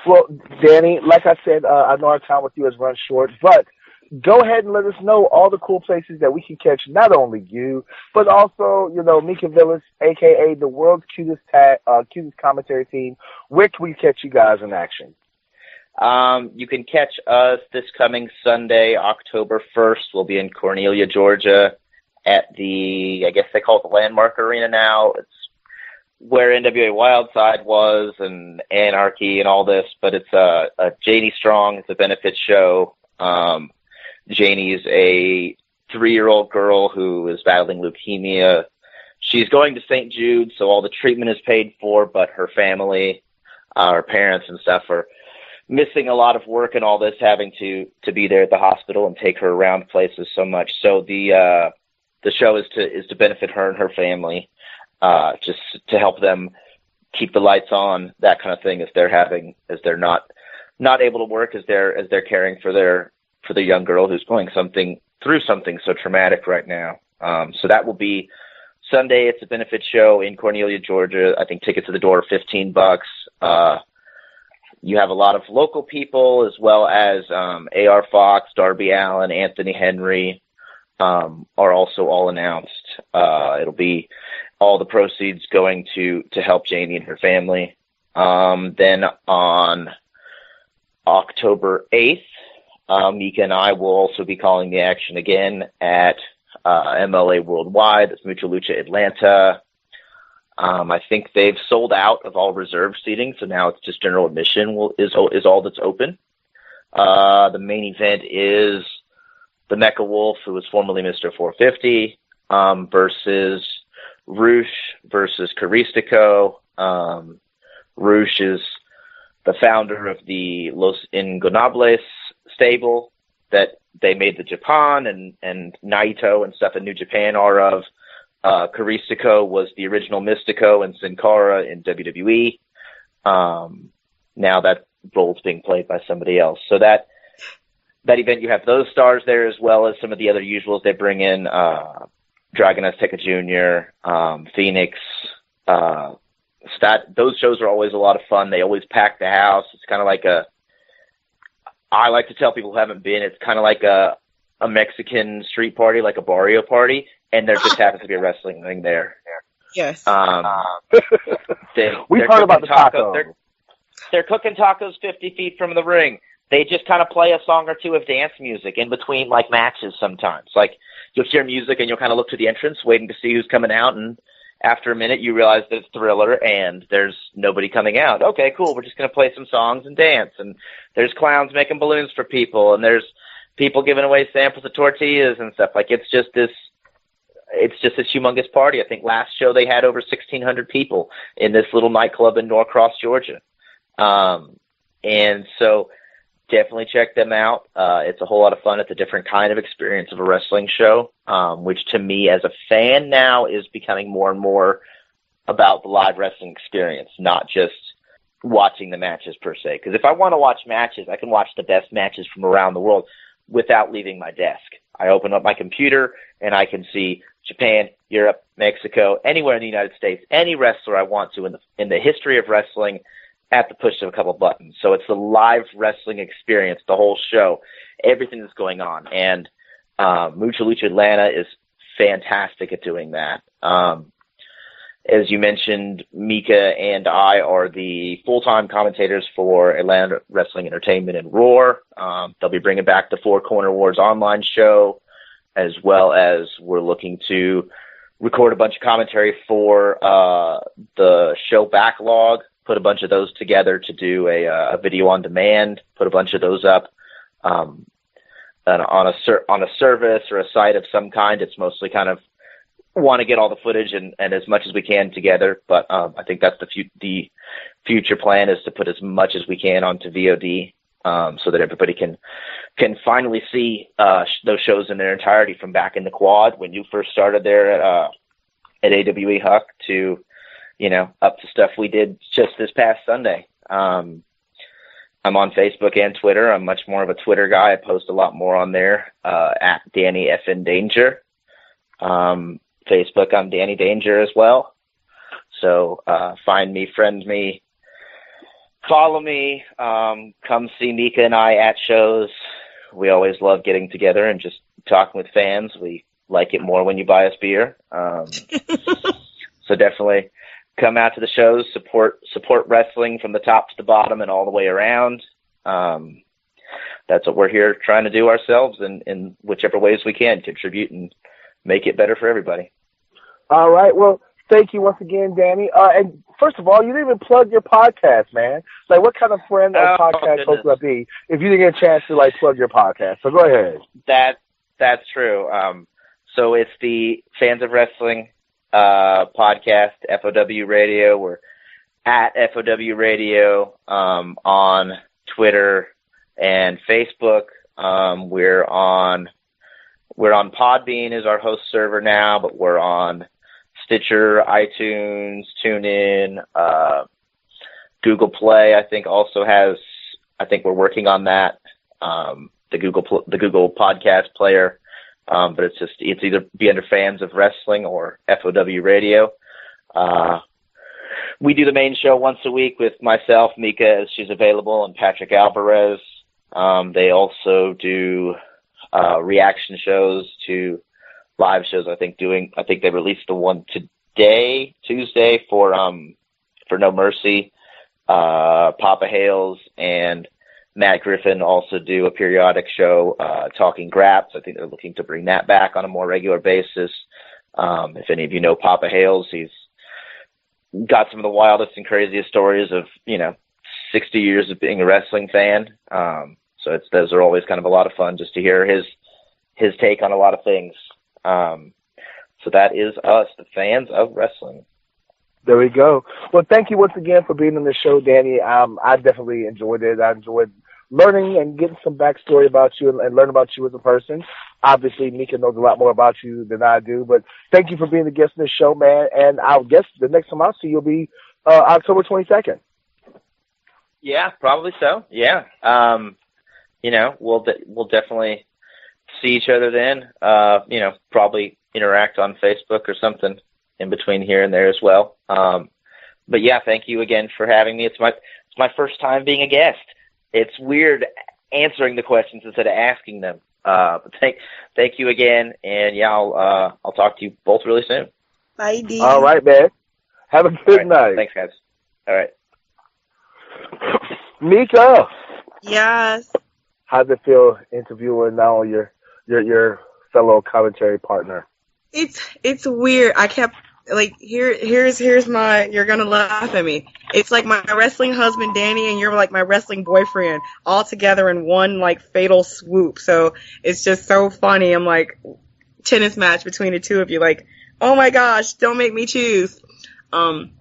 Well, Danny, like I said, I know our time with you has run short, but go ahead and let us know all the cool places that we can catch not only you, but also, Mika Villas, a.k.a. the world's cutest commentary team. Where can we catch you guys in action? You can catch us this coming Sunday, October 1st. We'll be in Cornelia, Georgia at I guess they call it the Landmark Arena now. It's where NWA Wildside was and Anarchy and all this, but it's a Janie Strong. It's a benefit show. Janie's a 3-year-old girl who is battling leukemia. She's going to St. Jude, so all the treatment is paid for, but her family, her parents and stuff are missing a lot of work and all this, having to be there at the hospital and take her around places so much. So the show is to benefit her and her family, just to help them keep the lights on, that kind of thing, as they're not able to work, as they're caring for their young girl who's going through something so traumatic right now. So that will be Sunday. It's a benefit show in Cornelia, Georgia. I think tickets to the door are $15. You have a lot of local people, as well as A.R. Fox, Darby Allin, Anthony Henry are also all announced. It'll be all the proceeds going to help Janie and her family. Then on October 8th, Mika and I will also be calling the action again at MLA Worldwide. That's Mucha Lucha Atlanta. I think they've sold out of all reserve seating, so now it's just general admission is all that's open. The main event is the Mecha Wolf, who was formerly Mr. 450, versus Roosh versus Caristico. Roosh is the founder of the Los Ingonables stable that they made the Japan and Naito and stuff in New Japan are of. Caristico was the original Mystico and Sin Cara in WWE. Now that role's being played by somebody else. So that event, you have those stars there, as well as some of the other usuals. They bring in Dragon Azteca Jr., Phoenix. Those shows are always a lot of fun. They always pack the house. It's kind of like I like to tell people who haven't been, it's kind of like a Mexican street party, like a barrio party, and there just happens to be a wrestling thing there. Yes. We've heard about the tacos. They're cooking tacos 50 feet from the ring. They just kind of play a song or two of dance music in between, like, matches sometimes. Like, you'll hear music and you'll kind of look to the entrance, waiting to see who's coming out, and after a minute you realize that it's Thriller and there's nobody coming out. Okay, cool, we're just going to play some songs and dance, and there's clowns making balloons for people, and there's people giving away samples of tortillas and stuff. Like, it's just this humongous party. I think last show they had over 1,600 people in this little nightclub in Norcross, Georgia. And so definitely check them out. It's a whole lot of fun. It's a different kind of experience of a wrestling show, which to me as a fan now is becoming more and more about the live wrestling experience, not just watching the matches per se. Because if I want to watch matches, I can watch the best matches from around the world without leaving my desk. I open up my computer and I can see Japan, Europe, Mexico, anywhere in the United States, any wrestler I want to in the history of wrestling at the push of a couple buttons. So it's the live wrestling experience, the whole show, everything that's going on. And Mucha Lucha Atlanta is fantastic at doing that. As you mentioned, Mika and I are the full-time commentators for Atlanta Wrestling Entertainment and Roar. They'll be bringing back the Four Corner Wars online show, as well as we're looking to record a bunch of commentary for the show backlog, put a bunch of those together to do a video on demand, put a bunch of those up on a service or a site of some kind. It's mostly kind of want to get all the footage and as much as we can together, but I think that's the future plan, is to put as much as we can onto VOD, so that everybody can finally see those shows in their entirety, from back in the quad when you first started there at AWE Huck to, up to stuff we did just this past Sunday. I'm on Facebook and Twitter. I'm much more of a Twitter guy. I post a lot more on there, at Danny FN Danger. Facebook, I'm Danny Danger as well. So find me, friend me, follow me, come see Mika and I at shows. We always love getting together and just talking with fans. We like it more when you buy us beer. So definitely come out to the shows, support wrestling from the top to the bottom and all the way around. That's what we're here trying to do ourselves, in whichever ways we can contribute and make it better for everybody. All right. Well, thank you once again, Danny. And first of all, you didn't even plug your podcast, man. Like, what kind of friend or podcast host would I be if you didn't get a chance to plug your podcast? So go ahead. That's true. So it's the Fans of Wrestling podcast, FOW Radio. We're at FOW Radio on Twitter and Facebook. We're on Podbean as our host server now, but we're on Stitcher, iTunes, TuneIn, Google Play. I think we're working on that. The Google Podcast Player. But it's either be under Fans of Wrestling or FOW Radio. We do the main show once a week with myself, Mika, as she's available, and Patrick Alvarez. They also do reaction shows to live shows. I think they released the one today, Tuesday, for No Mercy. Papa Hales and Matt Griffin also do a periodic show, Talking Graps. I think they're looking to bring that back on a more regular basis. If any of you know Papa Hales, he's got some of the wildest and craziest stories of, 60 years of being a wrestling fan. So those are always kind of a lot of fun just to hear his take on a lot of things. So that is us, the Fans of Wrestling. There we go. Well, thank you once again for being on the show, Danny. I definitely enjoyed it. I enjoyed learning and getting some backstory about you and learning about you as a person. Obviously, Mika knows a lot more about you than I do, but thank you for being a guest on the show, man. And I'll guess the next time I'll see you will be October 22nd. Yeah, probably so. Yeah. We'll definitely see each other then. Probably interact on Facebook or something in between here and there as well. But yeah, thank you again for having me. It's my first time being a guest. It's weird answering the questions instead of asking them. But thank you again, and yeah, I'll talk to you both really soon. Bye, D. All right, man. Have a good night. Thanks, guys. All right. Mika. Yes. How's it feel interviewing now your fellow commentary partner? It's weird. I kept here's my, you're gonna laugh at me. It's like my wrestling husband Danny and you're like my wrestling boyfriend all together in one fatal swoop. So it's just so funny. I'm like tennis match between the two of you. Like, oh my gosh, don't make me choose. We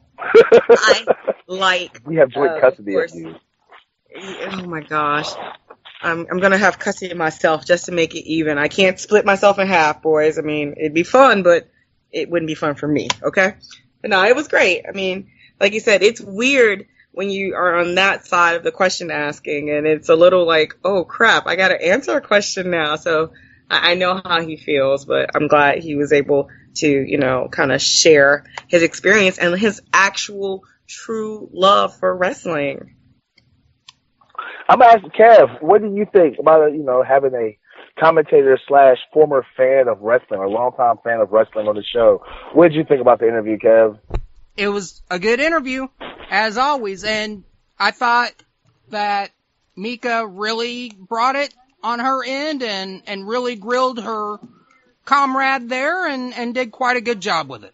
have joint custody of you. Oh my gosh. I'm gonna have custody of myself just to make it even. I can't split myself in half, boys. I mean, it'd be fun, but it wouldn't be fun for me, okay? But no, it was great. I mean, like you said, it's weird when you are on that side of the question asking, and it's a little like, oh crap, I gotta answer a question now. So I know how he feels, but I'm glad he was able to, kind of share his experience and his actual true love for wrestling. I'm going to ask Kev, what do you think about, having a commentator / former fan of wrestling or longtime fan of wrestling on the show? What did you think about the interview, Kev? It was a good interview, as always, and I thought that Mika really brought it on her end and really grilled her comrade there and did quite a good job with it.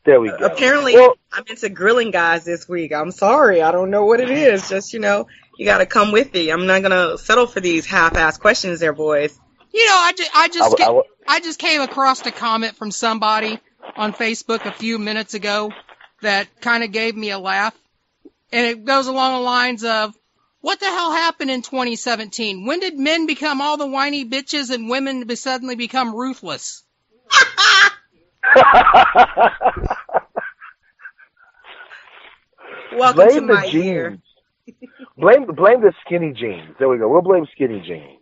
There we go. Apparently, I'm into grilling guys this week. I'm sorry. I don't know what it is. Just, you got to come with me. I'm not going to settle for these half-ass questions there, boys. I just came across a comment from somebody on Facebook a few minutes ago that kind of gave me a laugh. And it goes along the lines of, what the hell happened in 2017? When did men become all the whiny bitches and women suddenly become ruthless? Welcome blame to my the ear. jeans. blame the skinny jeans. There we go. We'll blame skinny jeans.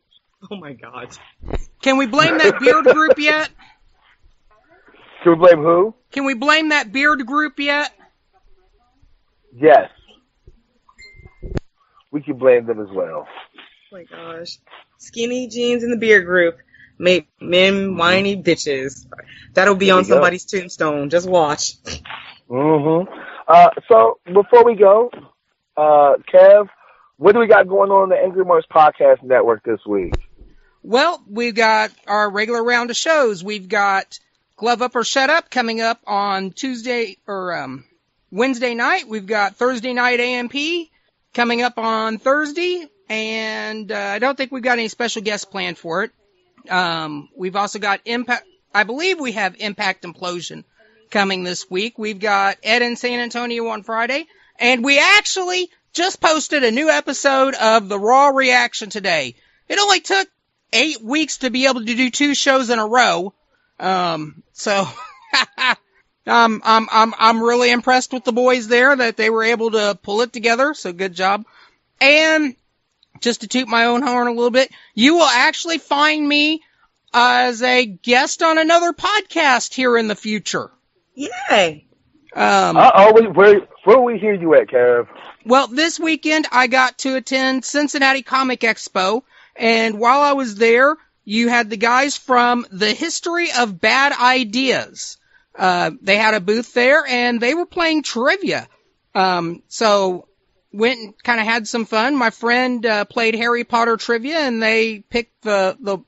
Oh my God. Can we blame that beard group yet? Can we blame who? Can we blame that beard group yet? Yes. We can blame them as well. Oh my gosh. Skinny jeans in the beer group make men whiny bitches. That'll be on somebody's tombstone. Just watch. Mm-hmm. So before we go, Kev, what do we got going on the Angry Marks Podcast Network this week? Well, we've got our regular round of shows. We've got Glove Up or Shut Up coming up on Wednesday night. We've got Thursday Night AMP coming up on Thursday, and I don't think we've got any special guests planned for it. We've also got Impact. I believe we have Impact Implosion coming this week. We've got Ed in San Antonio on Friday, and we actually just posted a new episode of the Raw Reaction today. It only took 8 weeks to be able to do 2 shows in a row. So I'm really impressed with the boys there that they were able to pull it together. So good job. And just to toot my own horn a little bit, you will actually find me as a guest on another podcast here in the future. Yay. Where will we hear you at, Kev? Well, this weekend I got to attend Cincinnati Comic Expo, and while I was there, you had the guys from the History of Bad Ideas. They had a booth there, and they were playing trivia. So went and kind of had some fun. My friend played Harry Potter trivia, and they picked the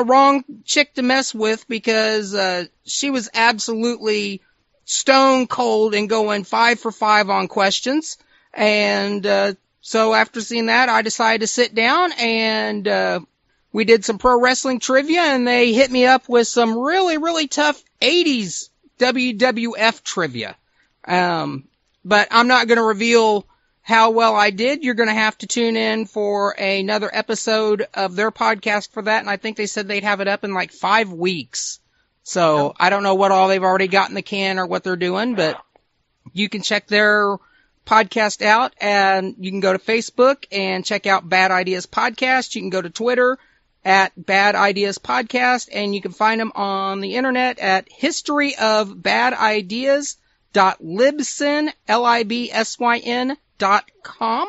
wrong chick to mess with because she was absolutely stone cold and going 5 for 5 on questions. And so after seeing that, I decided to sit down and we did some pro wrestling trivia, and they hit me up with some really, really tough 80s WWF trivia. But I'm not going to reveal how well I did. You're going to have to tune in for another episode of their podcast for that, and I think they said they'd have it up in like 5 weeks. So I don't know what all they've already got in the can or what they're doing, but you can check their podcast out, and you can go to Facebook and check out Bad Ideas Podcast. You can go to Twitter at Bad Ideas Podcast, and you can find them on the internet at historyofbadideas.libsyn.com.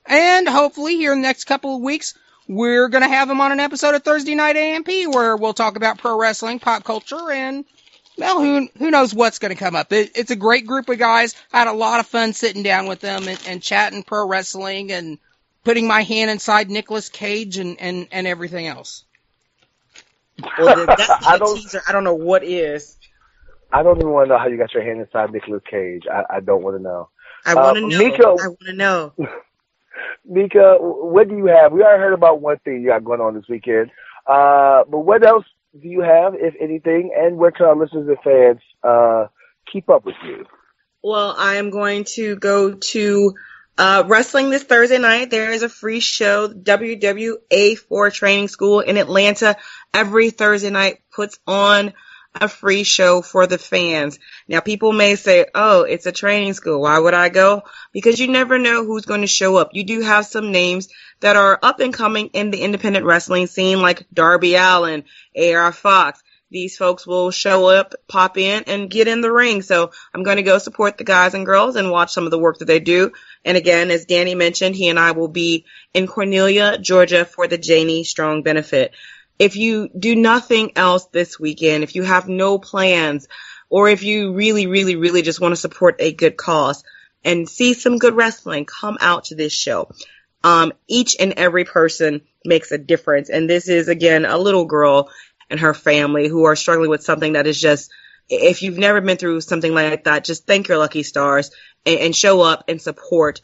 And hopefully here in the next couple of weeks, we're going to have them on an episode of Thursday Night AMP where we'll talk about pro wrestling, pop culture, and, well, who knows what's going to come up. It's a great group of guys. I had a lot of fun sitting down with them and chatting pro wrestling and putting my hand inside Nicolas Cage and everything else. Well, that's not a teaser. I don't know what is. I don't even want to know how you got your hand inside Nicolas Cage. I don't want to know. I want to know. Mika, I want to know. Mika, what do you have? We already heard about one thing you got going on this weekend. But what else do you have, if anything? And where can our listeners and fans keep up with you? Well, I am going to go to wrestling this Thursday night. There is a free show, WWA4 Training School in Atlanta. Every Thursday night puts on a free show for the fans. Now, people may say, oh, it's a training school. Why would I go? Because you never know who's going to show up. You do have some names that are up and coming in the independent wrestling scene, like Darby Allin, AR Fox. These folks will show up, pop in, and get in the ring. So I'm going to go support the guys and girls and watch some of the work that they do. And again, as Danny mentioned, he and I will be in Cornelia, Georgia for the Janie Strong benefit. If you do nothing else this weekend, if you have no plans, or if you really, really, really just want to support a good cause and see some good wrestling, come out to this show. Each and every person makes a difference. And this is, again, a little girl and her family who are struggling with something that is just, if you've never been through something like that, just thank your lucky stars and show up and support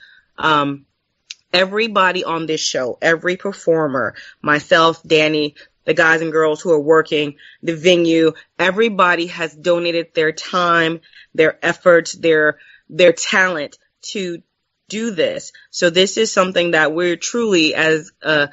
everybody on this show, every performer, myself, Danny, the guys and girls who are working, the venue. Everybody has donated their time, their effort, their talent to do this. So this is something that we're truly, as a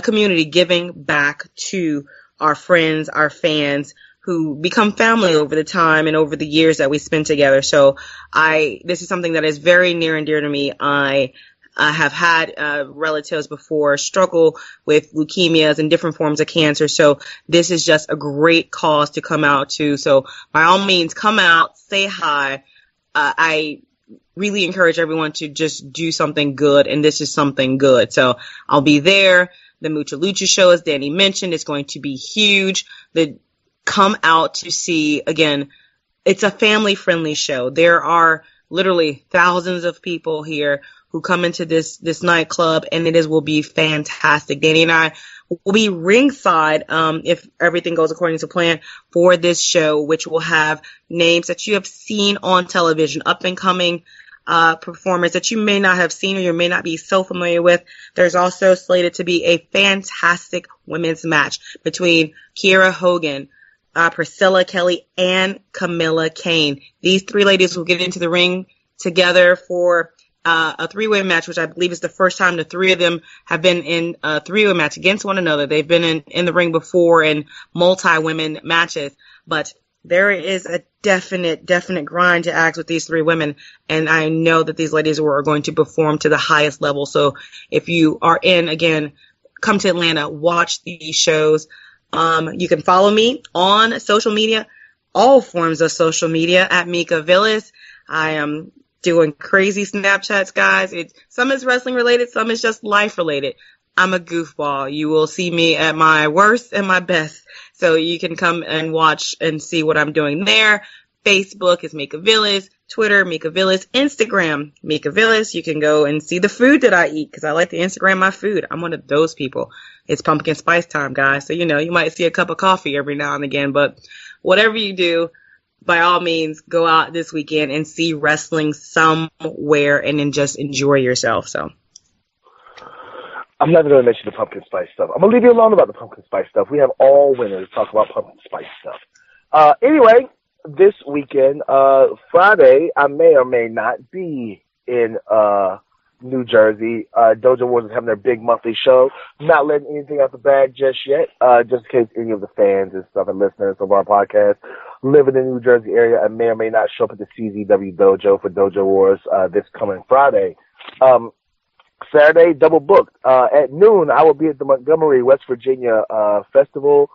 community, giving back to our friends, our fans, who become family over the time and over the years that we spend together. So this is something that is very near and dear to me. I have had relatives before struggle with leukemias and different forms of cancer. So this is just a great cause to come out to. So by all means, come out, say hi. I really encourage everyone to just do something good, and this is something good. So I'll be there. The Mucha Lucha show, as Danny mentioned, is going to be huge. Come out to see, again, it's a family-friendly show. There are literally thousands of people here who come into this nightclub, and will be fantastic. Danny and I will be ringside, if everything goes according to plan, for this show, which will have names that you have seen on television, up and coming performers that you may not have seen or you may not be so familiar with. There's also slated to be a fantastic women's match between Kiera Hogan, Priscilla Kelly, and Camilla Kane. These three ladies will get into the ring together for a three-way match, which I believe is the first time the three of them have been in a three-way match against one another. They've been in the ring before in multi-women matches, but there is a definite grind to act with these three women, and I know that these ladies are going to perform to the highest level. So if you are in, again, come to Atlanta, watch these shows. You can follow me on social media, all forms of social media, at Mika Villas. I am doing crazy Snapchats, guys. Some is wrestling related, some is just life related. I'm a goofball. You will see me at my worst and my best. So you can come and watch and see what I'm doing there. Facebook is Mika Villas, Twitter, Mika Villas, Instagram, Mika Villas. You can go and see the food that I eat, because I like to Instagram my food. I'm one of those people. It's pumpkin spice time, guys. So, you might see a cup of coffee every now and again, but whatever you do, by all means, go out this weekend and see wrestling somewhere and then just enjoy yourself. So I'm never going to mention the pumpkin spice stuff. I'm going to leave you alone about the pumpkin spice stuff. We have all winners talk about pumpkin spice stuff. Anyway, this weekend, Friday, I may or may not be in New Jersey. Dojo Wars is having their big monthly show. Not letting anything out the bag just yet, just in case any of the fans and stuff and listeners of our podcast live in the New Jersey area and may or may not show up at the CZW Dojo for Dojo Wars this coming Friday. Saturday, double booked. At noon, I will be at the Montgomery, West Virginia festival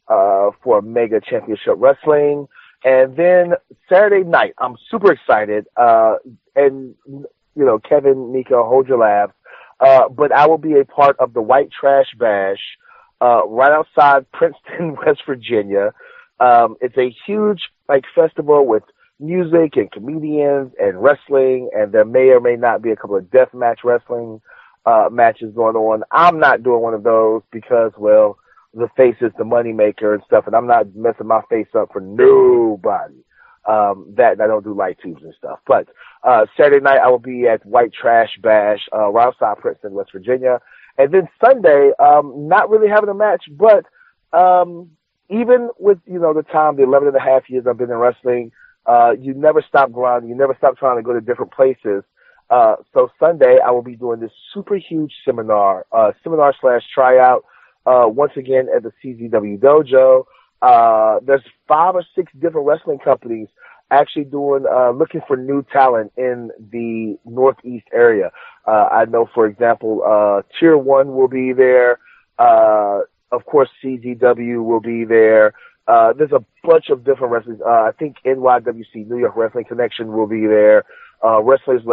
for Mega Championship Wrestling. And then Saturday night, I'm super excited. And, Kevin, Mika, hold your laughs. But I will be a part of the White Trash Bash right outside Princeton, West Virginia. It's a huge festival with music and comedians and wrestling, and there may or may not be a couple of deathmatch wrestling matches going on. I'm not doing one of those because, well, the face is the money maker and stuff, and I'm not messing my face up for nobody. That I don't do light tubes and stuff. But Saturday night I will be at White Trash Bash right outside Princeton, West Virginia. And then Sunday, not really having a match, but even with the time, the 11 and a half years I've been in wrestling, you never stop grinding. You never stop trying to go to different places. So Sunday I will be doing this super huge seminar / tryout. Once again at the CZW Dojo. There's 5 or 6 different wrestling companies actually doing, looking for new talent in the Northeast area. I know, for example, Tier 1 will be there. Of course, CZW will be there. There's a bunch of different wrestlers. I think NYWC, New York Wrestling Connection, will be there. Wrestlers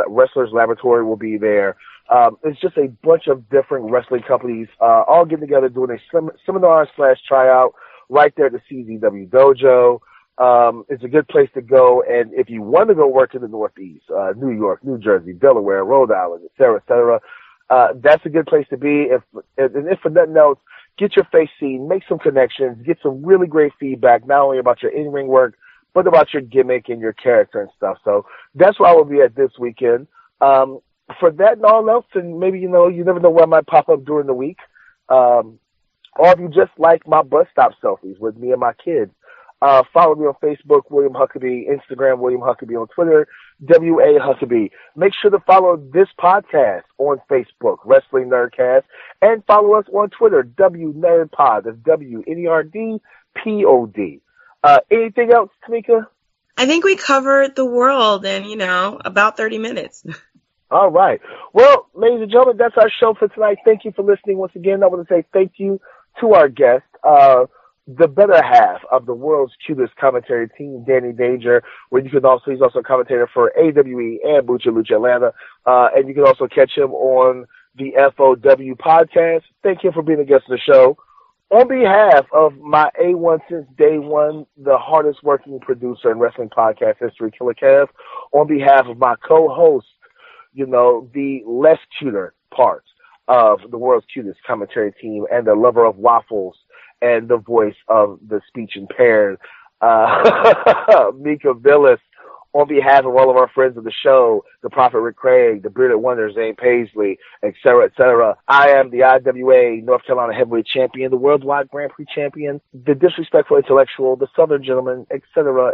Laboratory will be there. It's just a bunch of different wrestling companies, all getting together doing a seminar / tryout right there at the CZW Dojo. It's a good place to go. And if you want to go work in the Northeast, New York, New Jersey, Delaware, Rhode Island, et cetera, that's a good place to be. If for nothing else, get your face seen, make some connections, get some really great feedback, not only about your in-ring work, but about your gimmick and your character and stuff. So that's where I will be at this weekend. For that and all else, and maybe, you never know where I might pop up during the week. Or if you just like my bus stop selfies with me and my kids, follow me on Facebook, William Huckaby, Instagram, William Huckaby, on Twitter, WA Huckaby. Make sure to follow this podcast on Facebook, Wrestling Nerdcast, and follow us on Twitter, WNerdPod. That's WNERDPOD. Anything else, Tamika? I think we covered the world in, about 30 minutes. All right. Well, ladies and gentlemen, that's our show for tonight. Thank you for listening once again. I want to say thank you to our guest, the better half of the world's cutest commentary team, Danny Danger, he's also a commentator for AWE and Mucha Lucha Atlanta. And you can also catch him on the FOW podcast. Thank you for being a guest of the show. On behalf of my A1 since day one, the hardest working producer in wrestling podcast history, Killer Kev, on behalf of my co-host, the less cuter parts of the world's cutest commentary team and the lover of waffles and the voice of the speech impaired, Mika Villas, on behalf of all of our friends of the show, the Prophet Rick Craig, the Bearded Wonder, Zane Paisley, et cetera, I am the IWA North Carolina Heavyweight Champion, the Worldwide Grand Prix Champion, the Disrespectful Intellectual, the Southern Gentleman, et cetera,